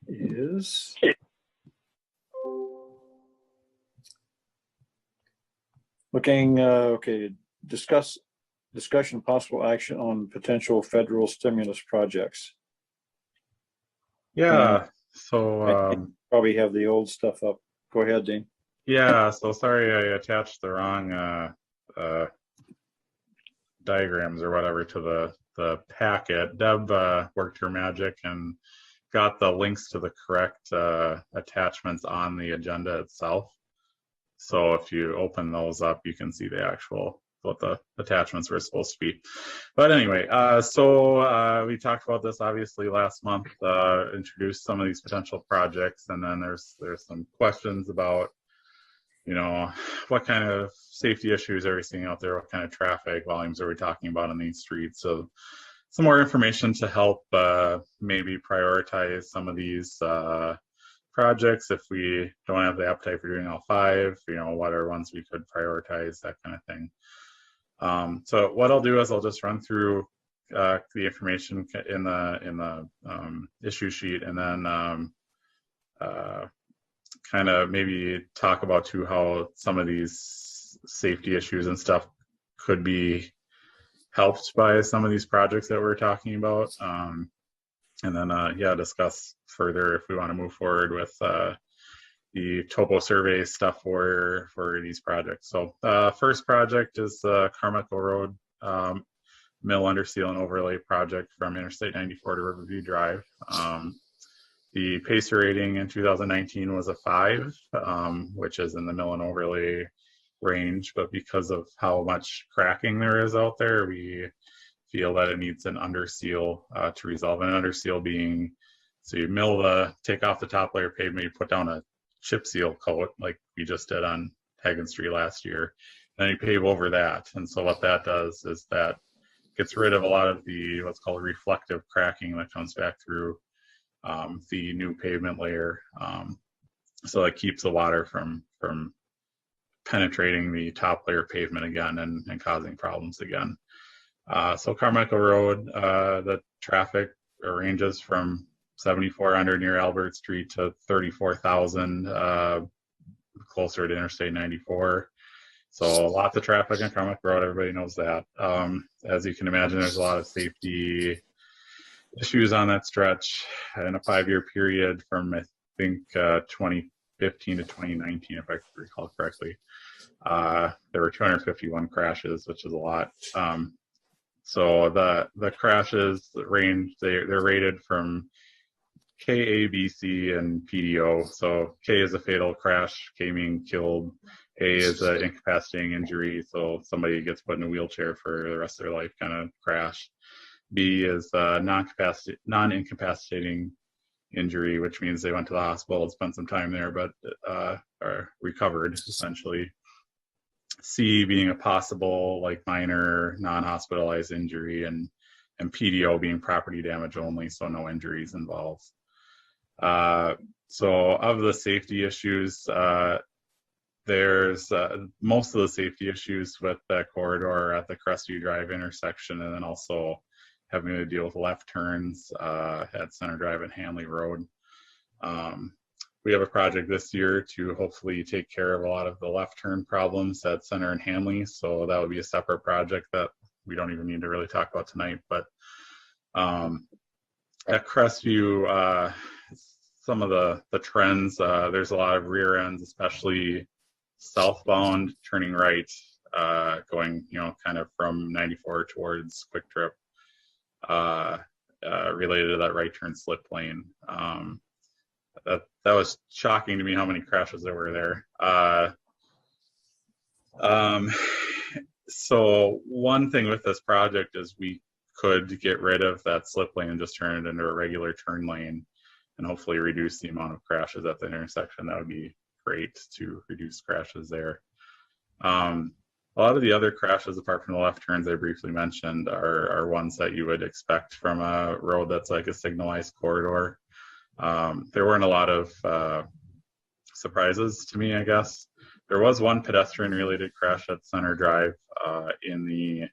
is looking, okay, discussion of possible action on potential federal stimulus projects. Yeah. So Probably have the old stuff up. Go ahead, Dean. yeah. So sorry, I attached the wrong diagrams or whatever to the packet. Deb worked her magic and got the links to the correct attachments on the agenda itself. So if you open those up, you can see the actual what the attachments were supposed to be. But anyway, so we talked about this obviously last month, introduced some of these potential projects, and then there's some questions about, you know, what kind of safety issues are we seeing out there? What kind of traffic volumes are we talking about on these streets? So some more information to help maybe prioritize some of these projects if we don't have the appetite for doing all 5, you know, what are ones we could prioritize, that kind of thing. So what I'll do is I'll just run through the information in the issue sheet, and then kind of maybe talk about too how some of these safety issues and stuff could be helped by some of these projects that we're talking about. And then, yeah, discuss further if we want to move forward with the topo survey stuff for these projects. So first project is the Carmichael Road Mill Underseal and Overlay project from Interstate 94 to Riverview Drive. The PACER rating in 2019 was a 5, which is in the mill and overlay range, but because of how much cracking there is out there, we feel that it needs an underseal to resolve. An underseal being, so you take off the top layer pavement, you put down a chip seal coat like we just did on Hagen Street last year, then you pave over that. And so what that does is that gets rid of a lot of the what's called reflective cracking that comes back through the new pavement layer. So it keeps the water from penetrating the top layer pavement again and causing problems again. So Carmichael Road, the traffic ranges from 7,400 near Albert Street to 34,000 closer to Interstate 94. So lots of traffic on Carmichael Road, everybody knows that. As you can imagine, there's a lot of safety issues on that stretch in a 5-year period from, I think, 2015 to 2019, if I recall correctly. There were 251 crashes, which is a lot. So the crashes range, they're rated from K, A, B, C, and PDO. So K is a fatal crash, K meaning killed. A is an incapacitating injury, so somebody gets put in a wheelchair for the rest of their life kind of crash. B is non-incapacitating injury, which means they went to the hospital and spent some time there, but are recovered essentially. C being a possible like minor non-hospitalized injury, and PDO being property damage only, so no injuries involved. So of the safety issues, there's most of the safety issues with that corridor at the Crestview Drive intersection, and then also having to deal with left turns at Center Drive and Hanley Road. We have a project this year to hopefully take care of a lot of the left turn problems at Center and Hanley. So that would be a separate project that we don't even need to really talk about tonight. But at Crestview, some of the trends, there's a lot of rear ends, especially southbound turning right, going, kind of from 94 towards Quick Trip, related to that right turn slip lane. That was shocking to me how many crashes there were there. So one thing with this project is we could get rid of that slip lane and just turn it into a regular turn lane and hopefully reduce the amount of crashes at the intersection. That would be great to reduce crashes there. A lot of the other crashes, apart from the left turns I briefly mentioned, are ones that you would expect from a road that's like a signalized corridor. There weren't a lot of surprises to me, I guess. There was one pedestrian-related crash at Center Drive in the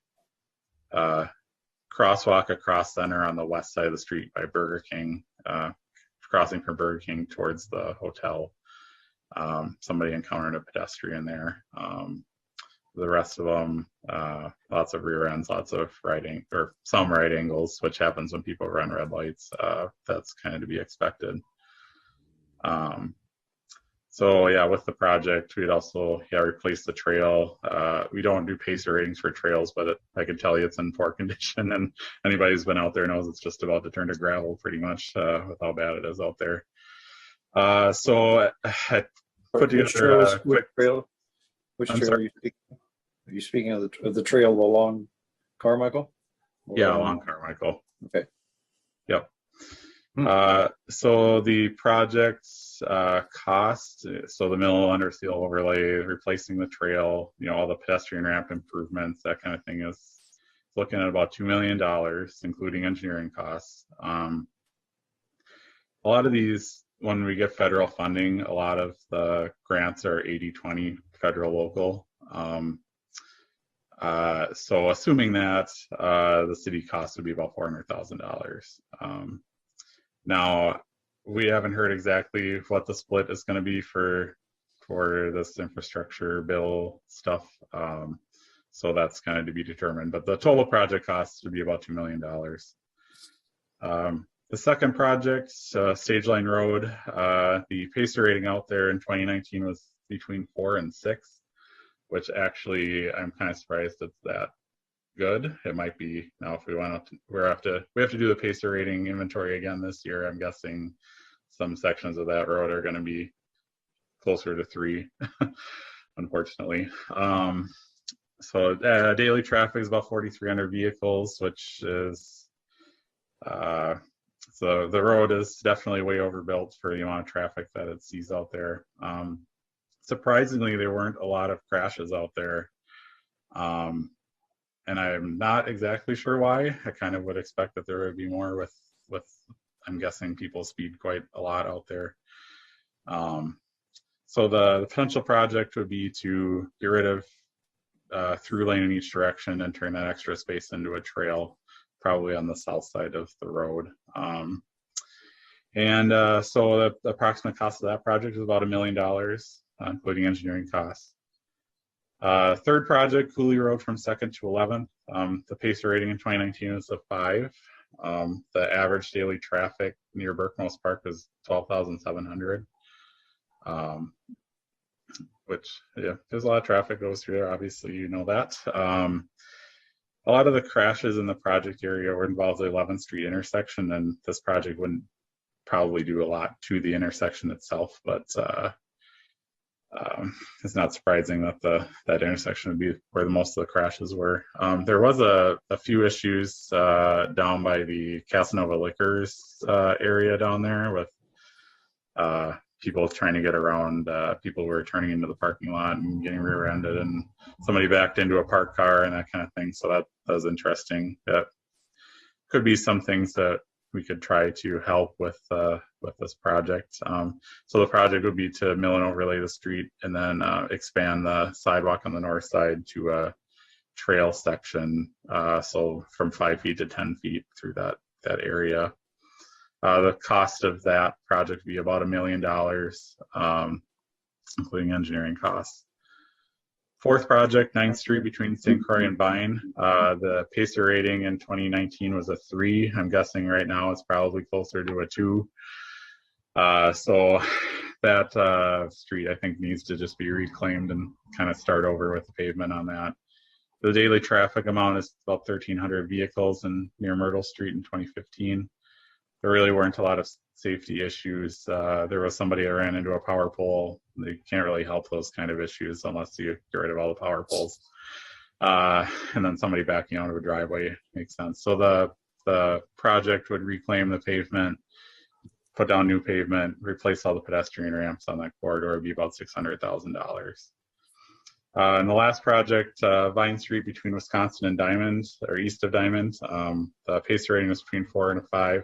crosswalk across Center on the west side of the street by Burger King, crossing from Burger King towards the hotel. Somebody encountered a pedestrian there. The rest of them, lots of rear ends, lots of some right angles, which happens when people run red lights. That's kind of to be expected. So yeah, with the project, we'd also replace the trail. We don't do pacer ratings for trails, but I can tell you it's in poor condition, and anybody who's been out there knows it's just about to turn to gravel pretty much with how bad it is out there. So I put together which trail? Which trail are you speaking? Are you speaking of the trail along Carmichael? Yeah, along Carmichael. Okay. Yep. So the project's cost, so the mill under seal overlay, replacing the trail, all the pedestrian ramp improvements, that kind of thing is looking at about $2 million, including engineering costs. A lot of these, when we get federal funding, a lot of the grants are 80-20 federal local. So assuming that the city cost would be about $400,000. Now, we haven't heard exactly what the split is going to be for this infrastructure bill stuff. So that's kind of to be determined. But the total project cost would be about $2 million. The second project, Stage Line Road, the pacer rating out there in 2019 was between 4 and 6, which actually I'm kind of surprised it's that good. It might be now if we want to, we have to do the pacer rating inventory again this year. I'm guessing some sections of that road are going to be closer to 3, unfortunately. So daily traffic is about 4,300 vehicles, which is so the road is definitely way overbuilt for the amount of traffic that it sees out there. Surprisingly, there weren't a lot of crashes out there. And I'm not exactly sure why. I kind of would expect that there would be more with I'm guessing people speed quite a lot out there. So the potential project would be to get rid of through lane in each direction and turn that extra space into a trail, probably on the south side of the road. So the approximate cost of that project is about $1 million, including engineering costs. Third project, Cooley Road from 2nd to 11th. The pacer rating in 2019 is a 5. The average daily traffic near Berkmos Park is 12,700. Which, there's a lot of traffic goes through there. Obviously, you know that. A lot of the crashes in the project area were involved the 11th Street intersection, and this project wouldn't probably do a lot to the intersection itself, but it's not surprising that that intersection would be where most of the crashes were. There was a few issues down by the Casanova Liquors area down there with people trying to get around people who were turning into the parking lot and getting rear-ended, and somebody backed into a parked car and that kind of thing. So that was interesting. That could be some things that we could try to help with this project. So the project would be to mill and overlay the street and then expand the sidewalk on the north side to a trail section. So from 5 feet to 10 feet through that area. The cost of that project would be about $1 million, including engineering costs. Fourth project, 9th Street between St. Croix and Vine. The pacer rating in 2019 was a 3. I'm guessing right now it's probably closer to a 2. So that street, I think, needs to just be reclaimed and kind of start over with the pavement on that. The daily traffic amount is about 1,300 vehicles near Myrtle Street in 2015. There really weren't a lot of safety issues. There was somebody that ran into a power pole. They can't really help those kind of issues unless you get rid of all the power poles. and then somebody backing out of a driveway makes sense. So the project would reclaim the pavement, put down new pavement, replace all the pedestrian ramps on that corridor. It'd be about $600,000. And the last project, Vine Street between Wisconsin and Diamond, or east of Diamond, the pace rating was between 4 and a 5.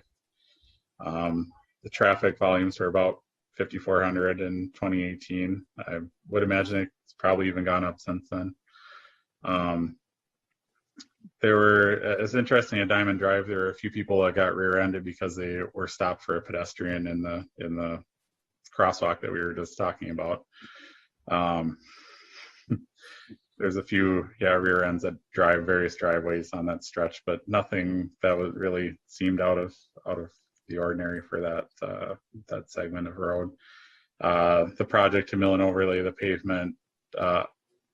The traffic volumes were about 5,400 in 2018. I would imagine it's probably even gone up since then. It's interesting at Diamond Drive, there were a few people that got rear-ended because they were stopped for a pedestrian in the crosswalk that we were just talking about. There's a few rear ends that drive various driveways on that stretch, but nothing that was really seemed out of the ordinary for that segment of road. The project to mill and overlay the pavement,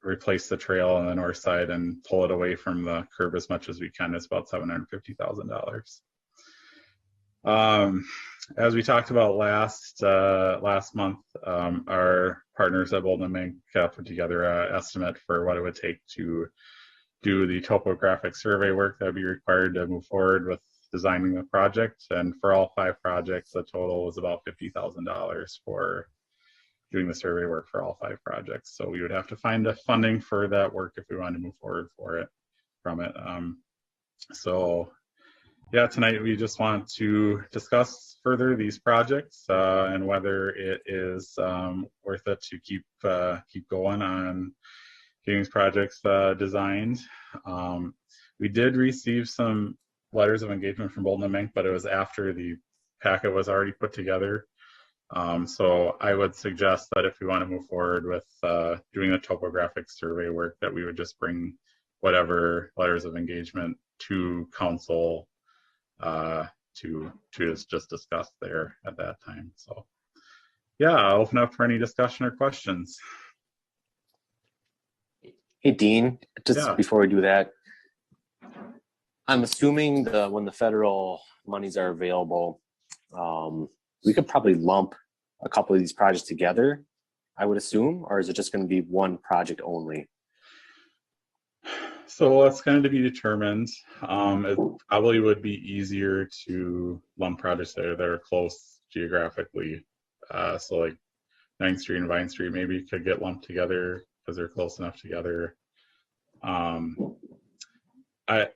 replace the trail on the north side and pull it away from the curb as much as we can is about $750,000. As we talked about last month, our partners at Bolton & Mink put together an estimate for what it would take to do the topographic survey work that would be required to move forward with designing the project. And for all 5 projects, the total was about $50,000 for doing the survey work for all 5 projects. So we would have to find the funding for that work if we wanted to move forward from it. So yeah, tonight we just want to discuss further these projects and whether it is worth it to keep going on getting these projects designed. We did receive some letters of engagement from Bolton & Mink, but it was after the packet was already put together. So I would suggest that if we want to move forward with doing the topographic survey work, that we would just bring whatever letters of engagement to council to just discuss there at that time. So yeah, I'll open up for any discussion or questions. Hey, Dean, just before we do that, I'm assuming when the federal monies are available, we could probably lump a couple of these projects together, I would assume, or is it just going to be one project only? So that's going to be determined. It probably would be easier to lump projects that are close geographically. So like 9th Street and Vine Street maybe could get lumped together because they're close enough together.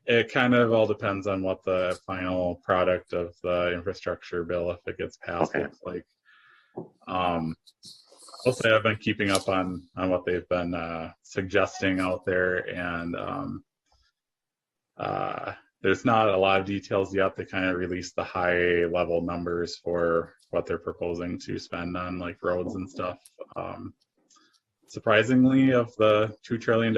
It kind of all depends on what the final product of the infrastructure bill, if it gets passed, looks like. Mostly I've been keeping up on what they've been suggesting out there, and there's not a lot of details yet. They kind of released the high level numbers for what they're proposing to spend on like roads and stuff. Surprisingly, of the $2 trillion,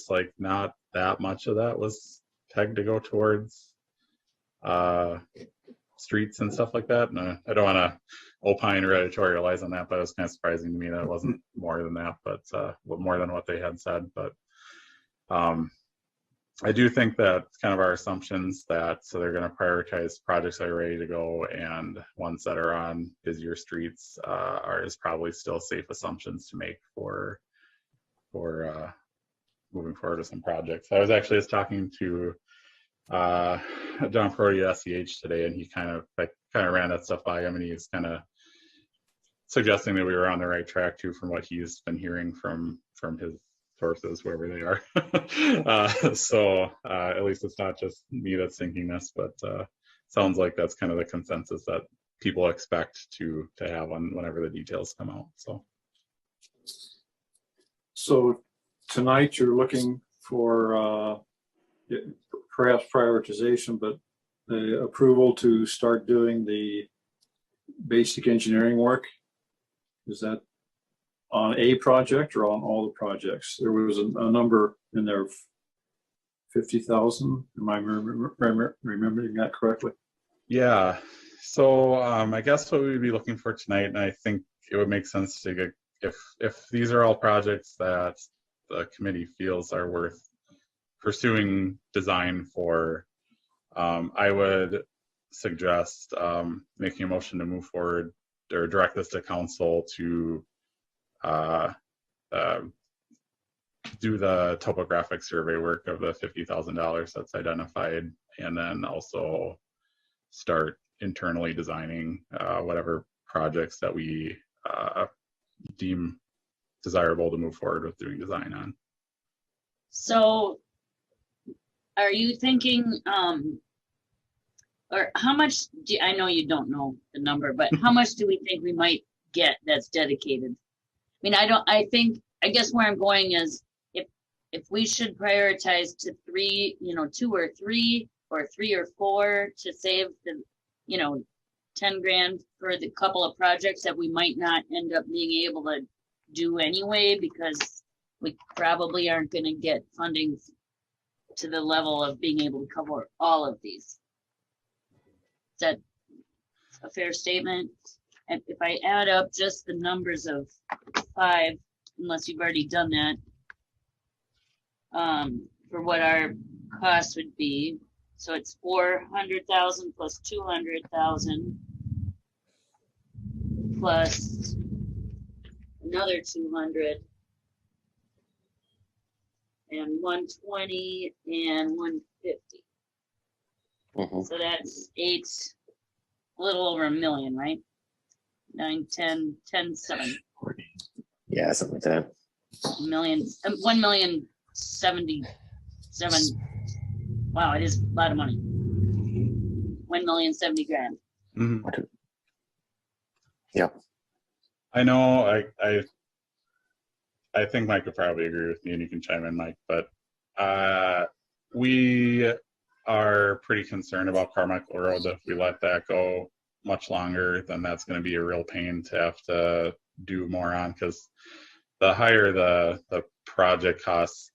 like not that much of that was pegged to go towards streets and stuff like that. And I don't want to opine or editorialize on that, but it was kind of surprising to me that it wasn't more than that, but more than what they had said. But I do think that it's kind of our assumptions that so they're going to prioritize projects that are ready to go, and ones that are on busier streets is probably still safe assumptions to make for moving forward with some projects. I was actually just talking to John Prody at SEH today, and he kind of ran that stuff by him, and he's kind of suggesting that we were on the right track too, from what he's been hearing from his sources, wherever they are. So at least it's not just me that's thinking this, but sounds like that's kind of the consensus that people expect to have whenever the details come out. So tonight you're looking for perhaps prioritization, but the approval to start doing the basic engineering work. Is that on a project or on all the projects? There was a number in there of 50,000. Am I remembering that correctly? Yeah. So I guess what we'd be looking for tonight, and I think it would make sense to get, if these are all projects that the committee feels are worth pursuing design for, I would suggest making a motion to move forward or direct this to council to do the topographic survey work of the $50,000 that's identified, and then also start internally designing whatever projects that we deem desirable to move forward with doing design on. So are you thinking, or how much I know you don't know the number, but how much do we think we might get that's dedicated? I mean, I guess where I'm going is if we should prioritize to 3, 2 or 3 or 3 or 4 to save the, 10 grand for the couple of projects that we might not end up being able to do anyway, because we probably aren't going to get funding to the level of being able to cover all of these. Is that a fair statement? And if I add up just the numbers of 5, unless you've already done that, for what our cost would be, so it's 400,000 plus 200,000 plus another 200 and 120 and 150. So that's 8, a little over $1 million, right? 9, 10, 10, 7. Yeah, something like that. 1,077,000. Wow, it is a lot of money. 1,070,000. Mm-hmm. Yep. I know. I think Mike would probably agree with me, and you can chime in, Mike. But we are pretty concerned about Carmichael Road. If we let that go much longer, then that's going to be a real pain to have to do more on, because the higher the project costs,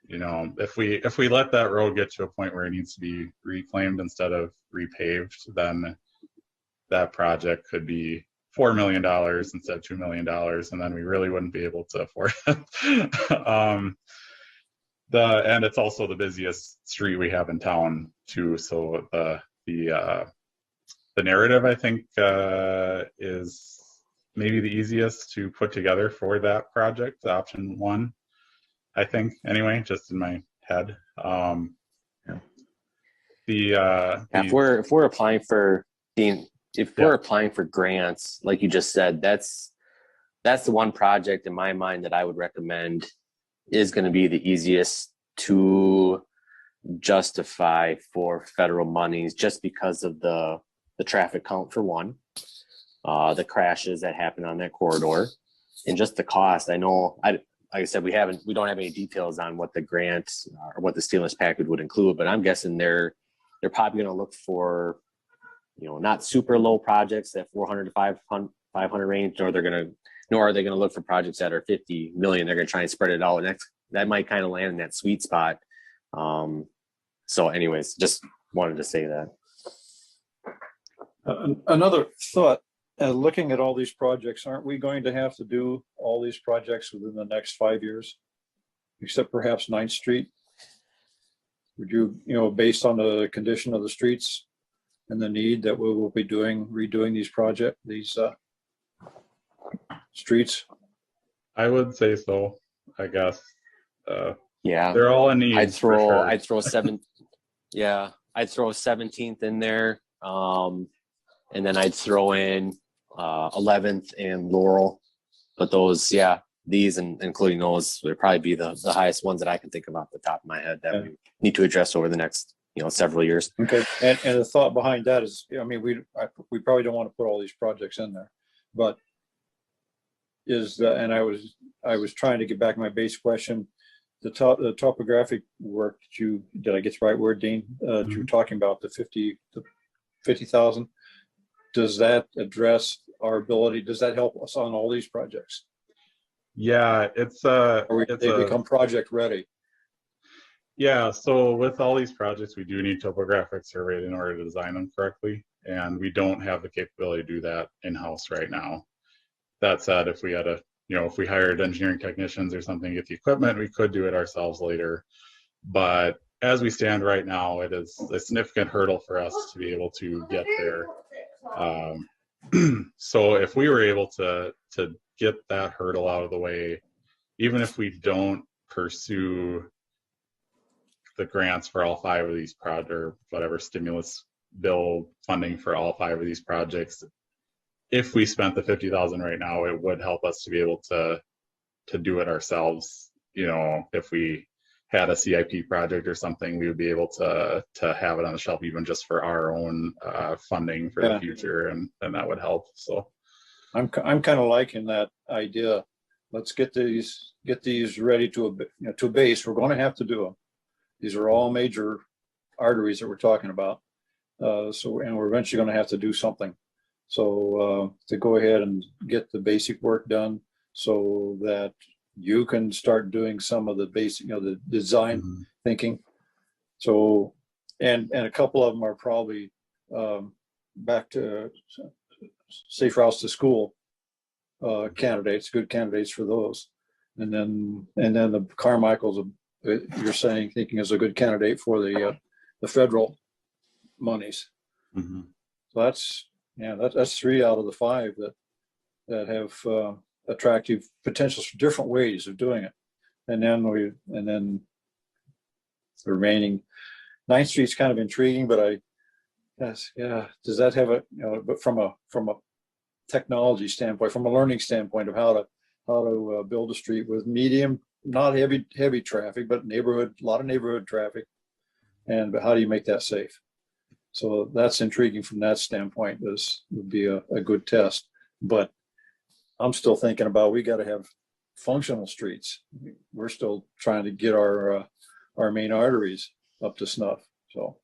if we let that road get to a point where it needs to be reclaimed instead of repaved, then that project could be $4 million instead of $2 million, and then we really wouldn't be able to afford it. And it's also the busiest street we have in town too. So the narrative, I think, is maybe the easiest to put together for that project, option 1. I think, anyway, just in my head. If we're applying for we're applying for grants, like you just said, that's the one project in my mind that I would recommend is going to be the easiest to justify for federal monies, just because of the traffic count for one, the crashes that happen on that corridor, and just the cost. I know, like I said, we don't have any details on what the grant or what the stimulus package would include, but I'm guessing they're probably going to look for, not super low projects at 400 to 500 range, nor are they going to look for projects that are 50 million. They're going to try and spread it out, and that might kind of land in that sweet spot. So anyways, just wanted to say that. Another thought, looking at all these projects, aren't we going to have to do all these projects within the next 5 years, except perhaps 9th Street? Would you, based on the condition of the streets and the need that we will be redoing these streets? I would say so, I guess. Yeah, they're all in need. I'd throw 17th in there, and then I'd throw in 11th and Laurel. But those, these and including those would probably be the highest ones that I can think of off the top of my head that we need to address over the next several years. Okay, and the thought behind that is, we probably don't want to put all these projects in there, but and I was trying to get back my base question. The topographic work did I get the right word, Dean? You were talking about the 50,000. Does that address our ability? Does that help us on all these projects? Yeah, they become project ready. Yeah, so with all these projects, we do need topographic surveyed in order to design them correctly, and we don't have the capability to do that in-house right now. That said, if we had if we hired engineering technicians or something to get the equipment, we could do it ourselves later. But as we stand right now, it is a significant hurdle for us to be able to get there. So if we were able to get that hurdle out of the way, even if we don't pursue the grants for all 5 of these projects, or whatever stimulus bill funding for all 5 of these projects. If we spent the 50,000 right now, it would help us to be able to do it ourselves. You know, if we had a CIP project or something, we would be able to have it on the shelf even just for our own funding for the future, and that would help. So I'm kind of liking that idea. Let's get these ready to base. We're going to have to do them. These are all major arteries that we're talking about. And we're eventually going to have to do something. So to go ahead and get the basic work done so that you can start doing some of the basic, the design thinking. So, and a couple of them are probably back to safe routes to school candidates, good candidates for those. And then the Carmichael's, you're saying, thinking is a good candidate for the federal monies. Mm-hmm. So that's 3 out of the 5 that have attractive potentials for different ways of doing it. And then the remaining 9th Street's kind of intriguing, but does that have but from a technology standpoint, from a learning standpoint of how to build a street with medium, not heavy traffic, but a lot of neighborhood traffic, but how do you make that safe? So that's intriguing from that standpoint. This would be a good test, but I'm still thinking about, we got to have functional streets. We're still trying to get our main arteries up to snuff. So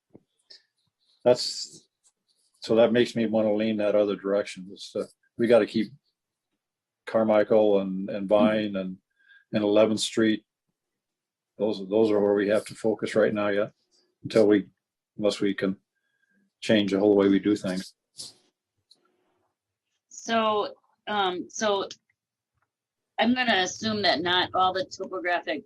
that makes me want to lean that other direction. We got to keep Carmichael and Vine and 11th Street. Those are where we have to focus right now, unless we can change the whole way we do things. So I'm going to assume that not all the topographic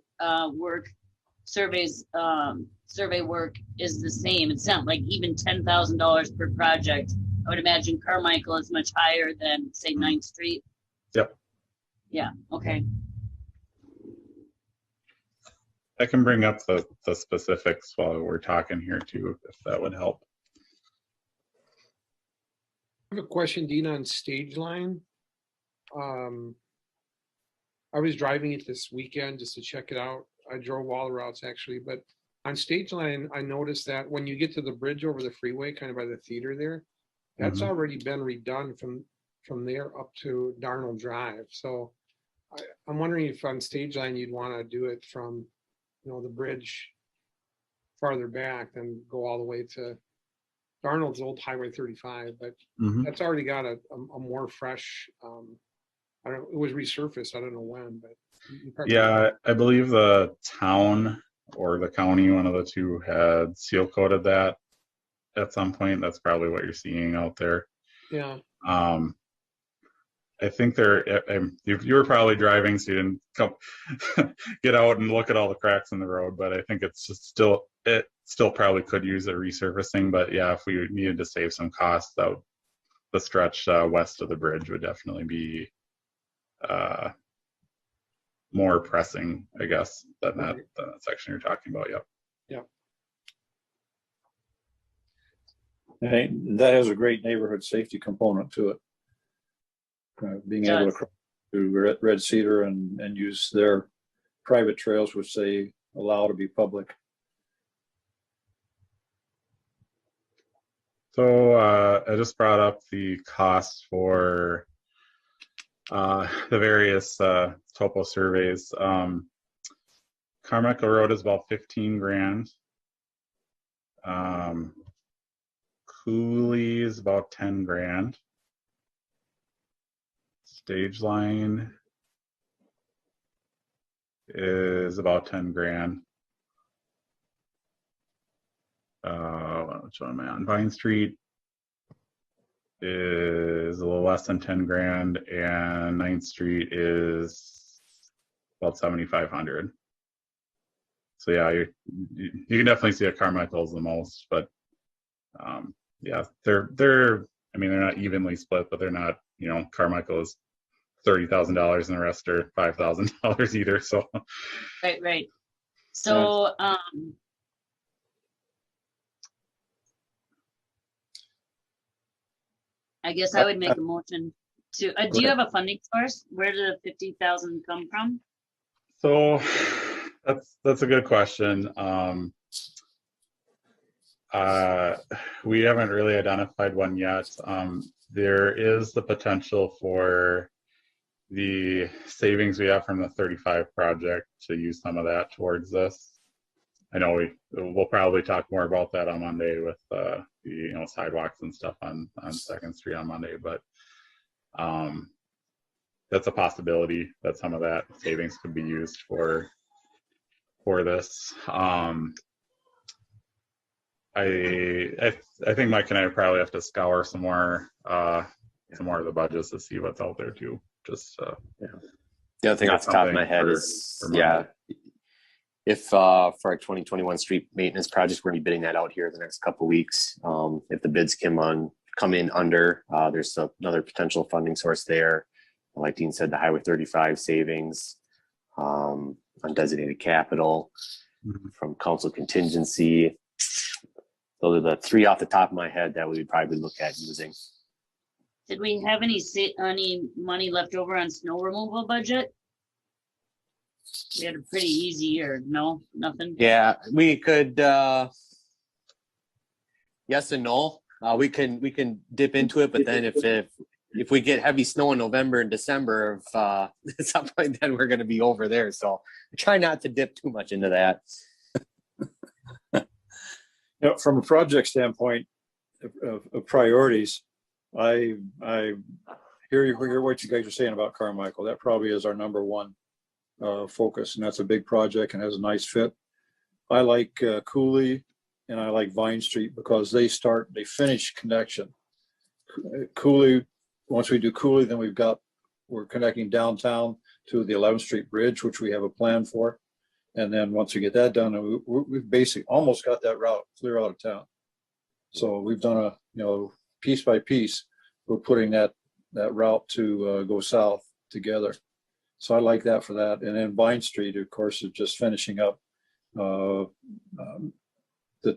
survey work is the same. It's not like even $10,000 per project. I would imagine Carmichael is much higher than, say, 9th Street. Yep. Yeah. Okay. I can bring up the specifics while we're talking here too, if that would help. I have a question, Dean, on Stage Line. I was driving it this weekend just to check it out. I drove all the routes actually, but on Stage Line, I noticed that when you get to the bridge over the freeway, kind of by the theater there, that's already been redone from there up to Darnell Drive. So I'm wondering if on Stage Line you'd want to do it from, the bridge farther back than go all the way to Darnold's old Highway 35, but that's already got a more fresh. It was resurfaced. I don't know when, but yeah, I believe the town or the county, one of the two, had seal coated that at some point. That's probably what you're seeing out there. Yeah. I think you were probably driving, so you didn't come get out and look at all the cracks in the road. But I think it's just it still probably could use a resurfacing. But yeah, if we needed to save some costs, the stretch west of the bridge would definitely be more pressing, I guess, than that section you're talking about. Yep. Yeah. And that has a great neighborhood safety component to it. Being able to cross to Red Cedar and use their private trails, which they allow to be public. So I just brought up the cost for the various topo surveys. Carmichael Road is about 15 grand. Cooley is about 10 grand. Stage Line is about 10 grand. Which one am I on? Vine Street is a little less than 10 grand, and 9th Street is about 7,500. So yeah, you can definitely see that Carmichael's the most, but yeah, they're not evenly split, but they're not, Carmichael is $30,000 and the rest are $5,000 either. So Right. So, I guess I would make a motion to, do you have a funding source? Where did the 50,000 come from? So that's a good question. We haven't really identified one yet. There is the potential for the savings we have from the 35 project to use some of that towards this. I know we'll probably talk more about that on Monday with the sidewalks and stuff on 2nd Street on Monday, but that's a possibility that some of that savings could be used for this. I think Mike and I probably have to scour some more of the budgets to see what's out there too. Just The other thing off the top of my head is if for our 2021 street maintenance projects, we're gonna be bidding that out here the next couple of weeks. If the bids come in under, there's another potential funding source there. Like Dean said, the Highway 35 savings, undesignated capital from council contingency. Those are the three off the top of my head that we would probably look at using. Did we have any money left over on snow removal budget? We had a pretty easy year. No, nothing. Yeah, we could. Yes and no. We can dip into it, but then if we get heavy snow in November and December, at some point, then we're going to be over there. So try not to dip too much into that. From a project standpoint of priorities, I hear what you guys are saying about Carmichael. That probably is our number one focus, and that's a big project and has a nice fit. I like Cooley and I like Vine Street because they finish connection. Cooley, once we do Cooley, then we're connecting downtown to the 11th Street Bridge, which we have a plan for. And then once we get that done, we've basically almost got that route clear out of town. So we've done piece by piece, we're putting that route to go south together. So I like that for that. And then Vine Street, of course, is just finishing up the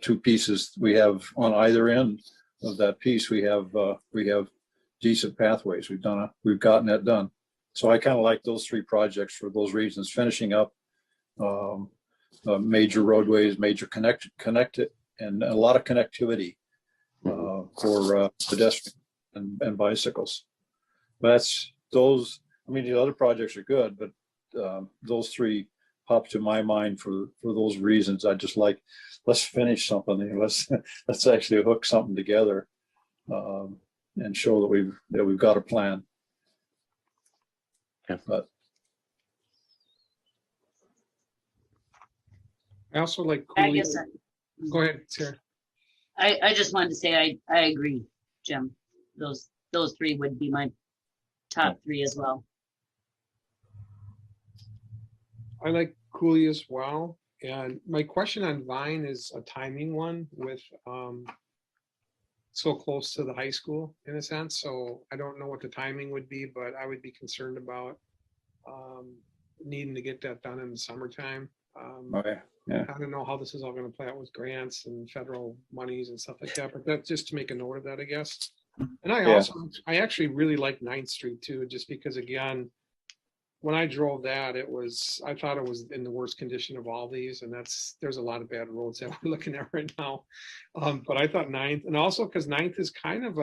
two pieces we have on either end of that piece. We have decent pathways. We've gotten that done. So I kind of like those three projects for those reasons, finishing up major roadways, major connected, and a lot of connectivity for pedestrians and bicycles. That's those. I mean, the other projects are good, but those three pop to my mind for those reasons. I just like, let's finish something. Let's actually hook something together and show that we've got a plan. Yeah. But I also like I Cooley. guess Go ahead, Sarah. I just wanted to say I agree, Jim. Those three would be my top three as well. I like Cooley as well. And my question on Vine is a timing one with so close to the high school in a sense. So I don't know what the timing would be, but I would be concerned about needing to get that done in the summertime. yeah. I don't know how this is all going to play out with grants and federal monies and stuff like that, but that's just to make a note of that, I guess. And I actually really like 9th Street too, just because again, when I drove that, I thought it was in the worst condition of all these, and there's a lot of bad roads that we're looking at right now. But I thought 9th, and also because 9th is kind of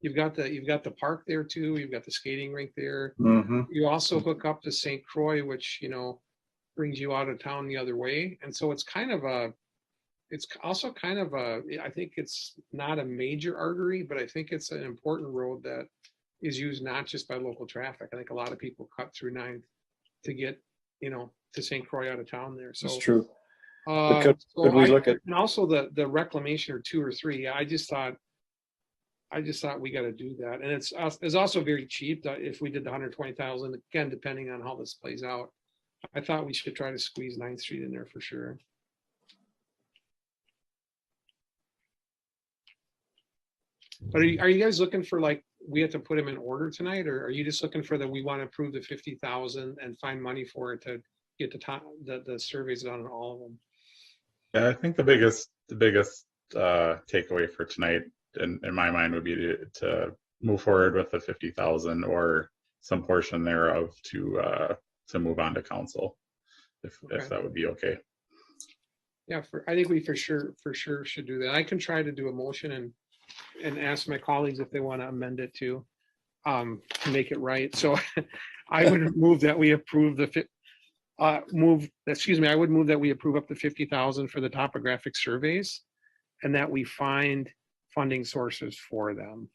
you've got the park there too, you've got the skating rink there. Mm-hmm. You also hook up to St. Croix, which brings you out of town the other way, and so it's also kind of I think it's not a major artery, but I think it's an important road that is used not just by local traffic. I think a lot of people cut through 9th to get, to St. Croix out of town there. So It's true. could we look at, and also the reclamation or 2 or 3. Yeah, I just thought we got to do that. And it's also very cheap if we did the 120,000, again, depending on how this plays out. I thought we should try to squeeze 9th Street in there for sure. But are you guys looking for like we have to put them in order tonight, or are you just looking for that we want to approve the 50,000 and find money for it to get the surveys done on all of them? Yeah, I think the biggest takeaway for tonight, in my mind, would be to move forward with the 50,000 or some portion thereof to move on to council, if that would be okay. Yeah, I think we for sure should do that. I can try to do a motion and ask my colleagues if they want to amend it to make it right. So I would move that we approve I would move that we approve up to 50,000 for the topographic surveys, and that we find funding sources for them.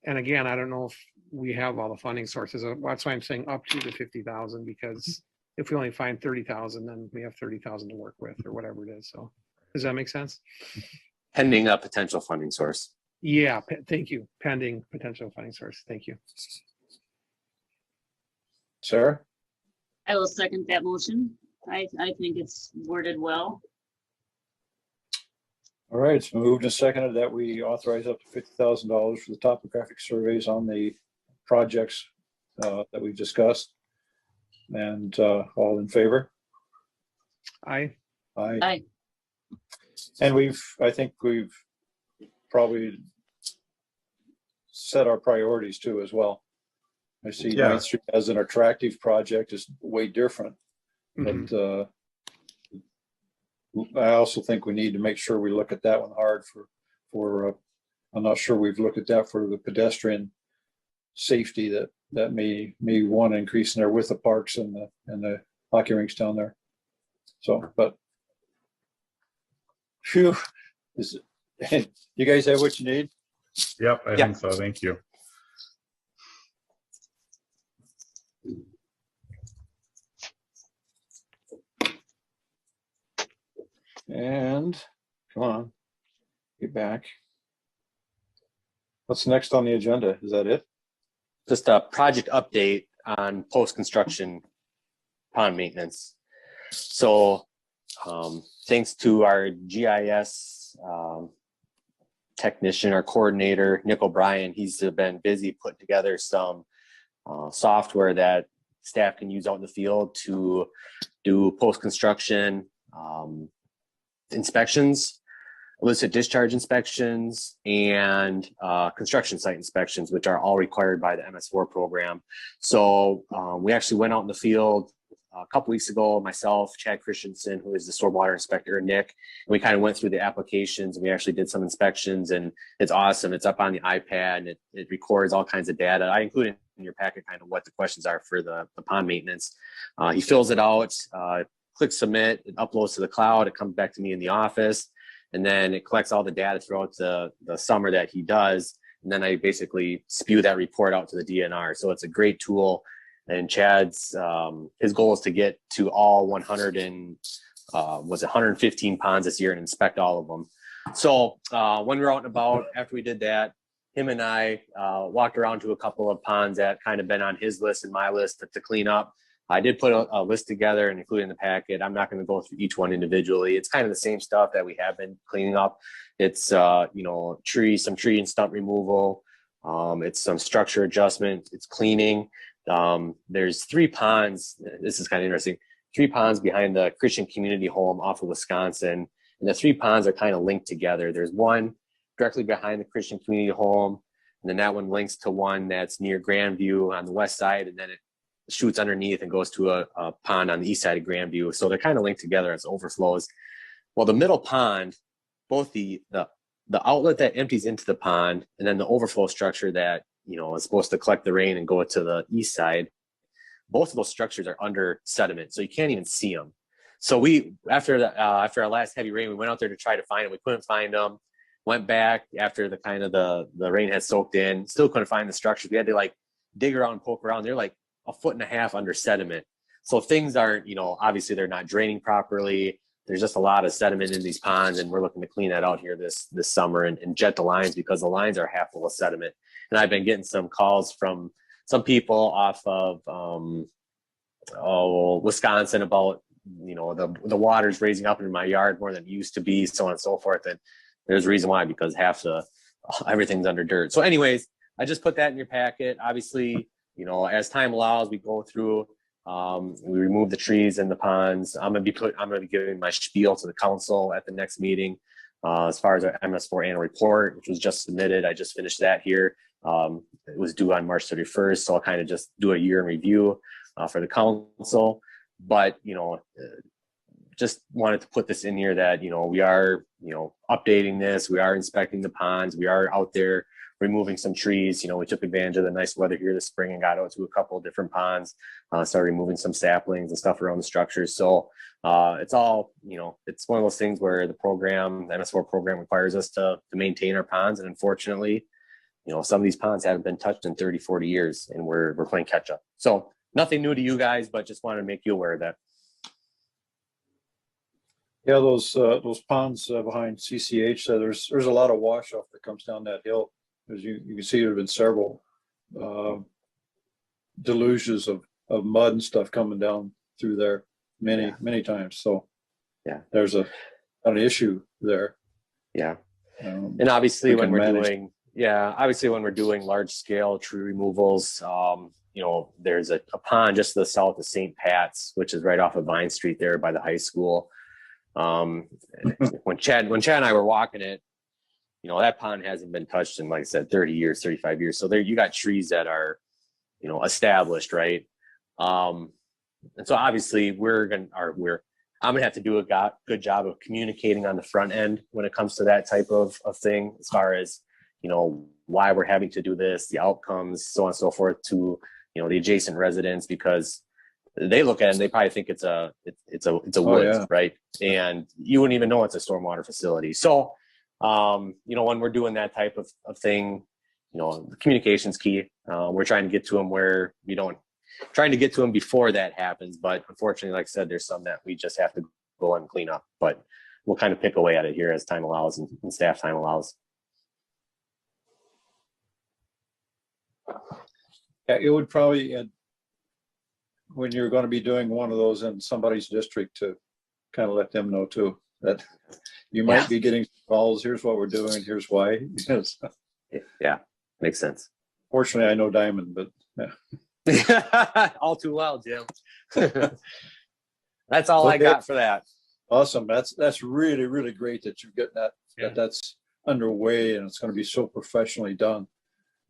And again, I don't know if we have all the funding sources. That's why I'm saying up to the 50,000, because if we only find 30,000, then we have 30,000 to work with, or whatever it is. So does that make sense? Pending a potential funding source. Yeah, thank you. Pending potential funding source. Thank you. Sarah? I will second that motion. I think it's worded well. All right, it's moved and seconded that we authorize up to $50,000 for the topographic surveys on the projects that we've discussed. And all in favor? Aye. Aye. Aye. And I think we've probably set our priorities too as well. I see Yeah. 9th Street as an attractive project is way different, but I also think we need to make sure we look at that one hard for I'm not sure we've looked at that for the pedestrian safety that may want to increase in there with the parks and the hockey rinks down there. So, but phew, you guys have what you need? Yep, I think so. Thank you. And come on, get back. What's next on the agenda? Is that it? Just a project update on post-construction pond maintenance. So thanks to our GIS technician, our coordinator, Nick O'Brien, he's been busy putting together some software that staff can use out in the field to do post-construction inspections, illicit discharge inspections, and construction site inspections, which are all required by the MS4 program. So we actually went out in the field a couple weeks ago, myself, Chad Christensen, who is the stormwater inspector, and Nick, and we kind of went through the applications, and we actually did some inspections, and it's awesome. It's up on the iPad, and it records all kinds of data. I included in your packet kind of what the questions are for the pond maintenance. He fills it out, clicks submit, it uploads to the cloud, it comes back to me in the office, and then it collects all the data throughout the summer that he does, and then I basically spew that report out to the DNR. So it's a great tool. And Chad's his goal is to get to all 115 ponds this year and inspect all of them. So when we were out and about, after we did that, him and I walked around to a couple of ponds that kind of been on his list and my list to clean up. I did put a list together and include in the packet. I'm not going to go through each one individually. It's kind of the same stuff that we have been cleaning up. It's some tree and stump removal. It's some structure adjustment. It's cleaning. There's 3 ponds. This is kind of interesting. 3 ponds behind the Christian Community Home off of Wisconsin. And the 3 ponds are kind of linked together. There's one directly behind the Christian Community Home. And then that one links to one that's near Grandview on the west side. And then it shoots underneath and goes to a pond on the east side of Grandview. So they're kind of linked together as overflows. Well, the middle pond, both the outlet that empties into the pond and then the overflow structure that is supposed to collect the rain and go to the east side, both of those structures are under sediment, so you can't even see them. So we, after our last heavy rain, we went out there to try to find them. We couldn't find them. Went back after the rain had soaked in. Still couldn't find the structures. We had to dig around and poke around. They're like 1.5 feet under sediment. So things aren't, obviously they're not draining properly. There's just a lot of sediment in these ponds, and we're looking to clean that out here this summer and jet the lines, because the lines are half full of sediment. And I've been getting some calls from some people off of Wisconsin about the water's raising up in my yard more than it used to be, so on and so forth. And there's a reason why, because half the everything's under dirt. So anyways, I just put that in your packet. Obviously, you know, as time allows, we go through, we remove the trees and the ponds. I'm going to be giving my spiel to the council at the next meeting. As far as our MS4 annual report, which was just submitted, I just finished that here. It was due on March 31st. So I'll kind of just do a year in review for the council. But, you know, just wanted to put this in here that, you know, we are, you know, updating this. We are inspecting the ponds. We are out there removing some trees. You know, we took advantage of the nice weather here this spring and got out to a couple of different ponds, started removing some saplings and stuff around the structures. So it's all, you know, it's one of those things where the program, the MS4 program requires us to maintain our ponds. And unfortunately, you know, some of these ponds haven't been touched in 30, 40 years and we're playing catch up. So nothing new to you guys, but just wanted to make you aware of that. Yeah, those ponds behind CCH, there's a lot of wash off that comes down that hill. As you can see, there have been several deluges of mud and stuff coming down through there many times. So yeah, there's an issue there. Yeah, and obviously when we're doing large scale tree removals, you know, there's a pond just to the south of St. Pat's, which is right off of Vine Street there by the high school. When Chad and I were walking it, you know, that pond hasn't been touched in, like I said, 30 years, 35 years. So there you got trees that are, you know, established, right? And so obviously I'm gonna have to do a good job of communicating on the front end when it comes to that type of thing, as far as, you know, why we're having to do this, the outcomes, so on and so forth, to, you know, the adjacent residents, because they look at it and they probably think it's a woods, right? And you wouldn't even know it's a stormwater facility. So, you know, when we're doing that type of thing, you know, the communication's key. We're trying to get to them trying to get to them before that happens. But unfortunately, like I said, there's some that we just have to go and clean up, but we'll kind of pick away at it here as time allows and staff time allows. Yeah, it would probably, when you're going to be doing one of those in somebody's district, to kind of let them know too, that you might be getting calls. Here's what we're doing. Here's why. Yeah, makes sense. Fortunately, I know Diamond, but all too well, Jim. That's all I got for that. Awesome. That's really, really great that you're getting that that's underway and it's going to be so professionally done.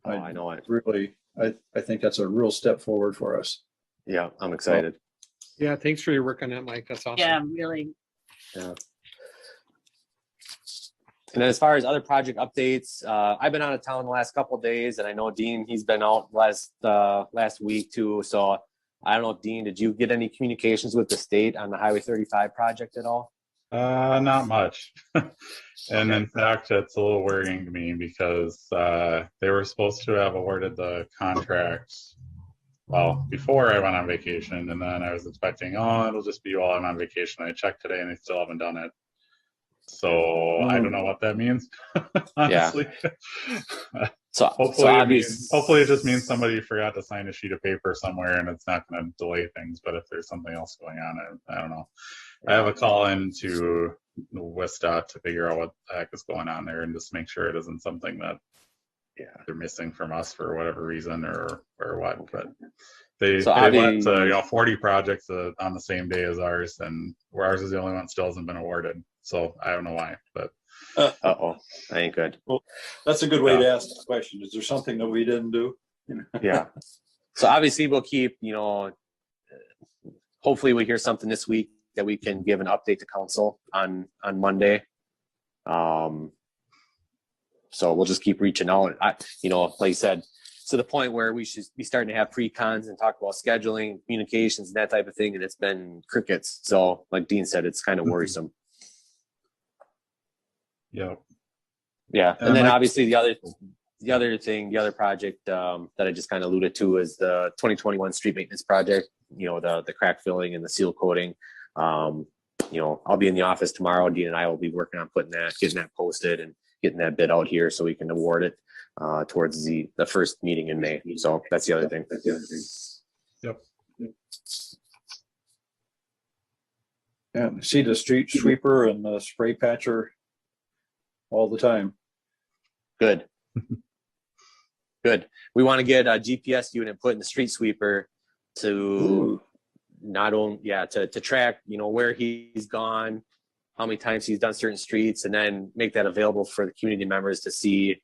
I know it. Really, I think that's a real step forward for us. Yeah, I'm excited. Yeah, thanks for your work on that, Mike. That's awesome. Yeah, really. Yeah. And then as far as other project updates, I've been out of town the last couple of days, and I know Dean, he's been out last week too. So I don't know, Dean, did you get any communications with the state on the Highway 35 project at all? Not much. And in fact, it's a little worrying to me because they were supposed to have awarded the contract, well, before I went on vacation, and then I was expecting, it'll just be while I'm on vacation. I checked today and they still haven't done it. So I don't know what that means, honestly. Yeah. Hopefully it just means somebody forgot to sign a sheet of paper somewhere and it's not going to delay things. But if there's something else going on, I don't know. I have a call in to WISDOT to figure out what the heck is going on there and just make sure it isn't something that they're missing from us for whatever reason or what. But they let 40 projects on the same day as ours, and ours is the only one that still hasn't been awarded. So I don't know why, but that ain't good. Well, that's a good way to ask the question. Is there something that we didn't do? Yeah. So obviously we'll keep, hopefully we hear something this week that we can give an update to council on Monday. So we'll just keep reaching out. Like you said, to the point where we should be starting to have pre-cons and talk about scheduling, communications, and that type of thing. And it's been crickets. So like Dean said, it's kind of worrisome. Yeah. Yeah. And then obviously the other project that I just kind of alluded to is the 2021 street maintenance project, the crack filling and the seal coating. I'll be in the office tomorrow. Dean and I will be working on getting that posted and getting that bid out here so we can award it towards the first meeting in May. So that's the other thing. Yep. Yeah, see the street sweeper and the spray patcher all the time. Good. Good. We want to get a GPS unit put in the street sweeper to Ooh. not only, to track, where he's gone, how many times he's done certain streets, and then make that available for the community members to see,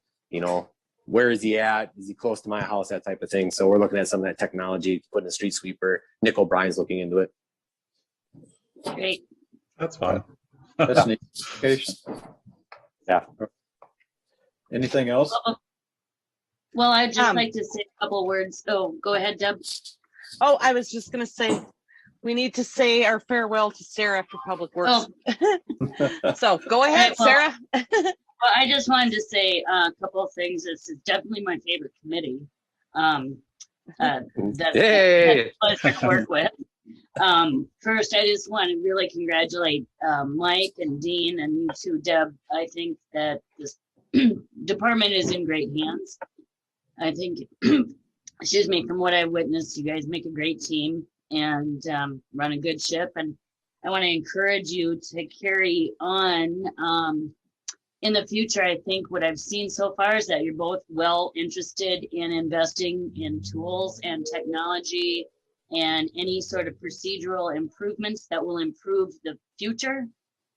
where is he at? Is he close to my house? That type of thing. So we're looking at some of that technology to put in the street sweeper. Nick O'Brien's looking into it. Great. That's fun. That's neat. Education. Yeah. Anything else? Well, I'd just Um, like to say a couple words. Oh, go ahead, Deb. Oh, I was just gonna say, we need to say our farewell to Sarah for Public Works. So go ahead, well, Sarah. Well, I just wanted to say a couple of things. This is definitely my favorite committee. That's Hey. a pleasure to work with. First, I just want to really congratulate Mike and Dean and you too, Deb. I think that this department is in great hands. I think, excuse me, from what I've witnessed, you guys make a great team and run a good ship. And I want to encourage you to carry on. In the future, I think what I've seen so far is that you're both well interested in investing in tools and technology and any sort of procedural improvements that will improve the future.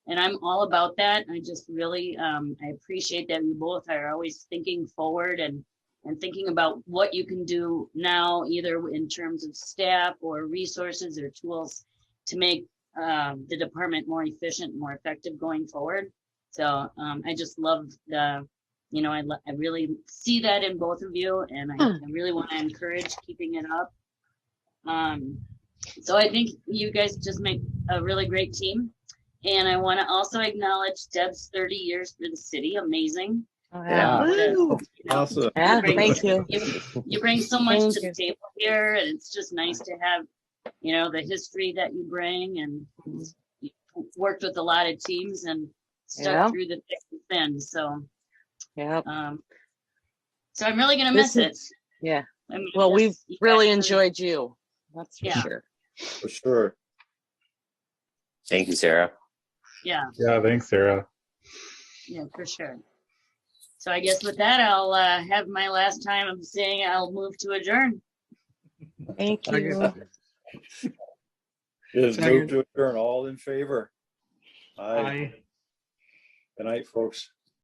And I'm all about that. I just really, I appreciate that you both are always thinking forward and thinking about what you can do now, either in terms of staff or resources or tools to make the department more efficient, more effective going forward. So I just love I really see that in both of you, and I really want to encourage keeping it up. So I think you guys just make a really great team. And I want to also acknowledge Deb's 30 years for the city. Amazing. Yeah. Awesome. Yeah, bring- thank you. You bring so much Thank to the you. table here, and it's just nice to have, the history that you bring, and you worked with a lot of teams and stuck Yeah. through the thick and thin. So, Yeah. so I'm really gonna This miss it. is- Yeah. I mean, Well, we've you really guys enjoyed you. That's for Yeah. sure. For sure. Thank you, Sarah. Yeah, Yeah, thanks, Sarah. yeah, for sure. So I guess with that, I'll have my last time of saying I'll move to adjourn. Thank you. Is Second. moved to adjourn. All in favor? Aye. Aye. Good night, folks.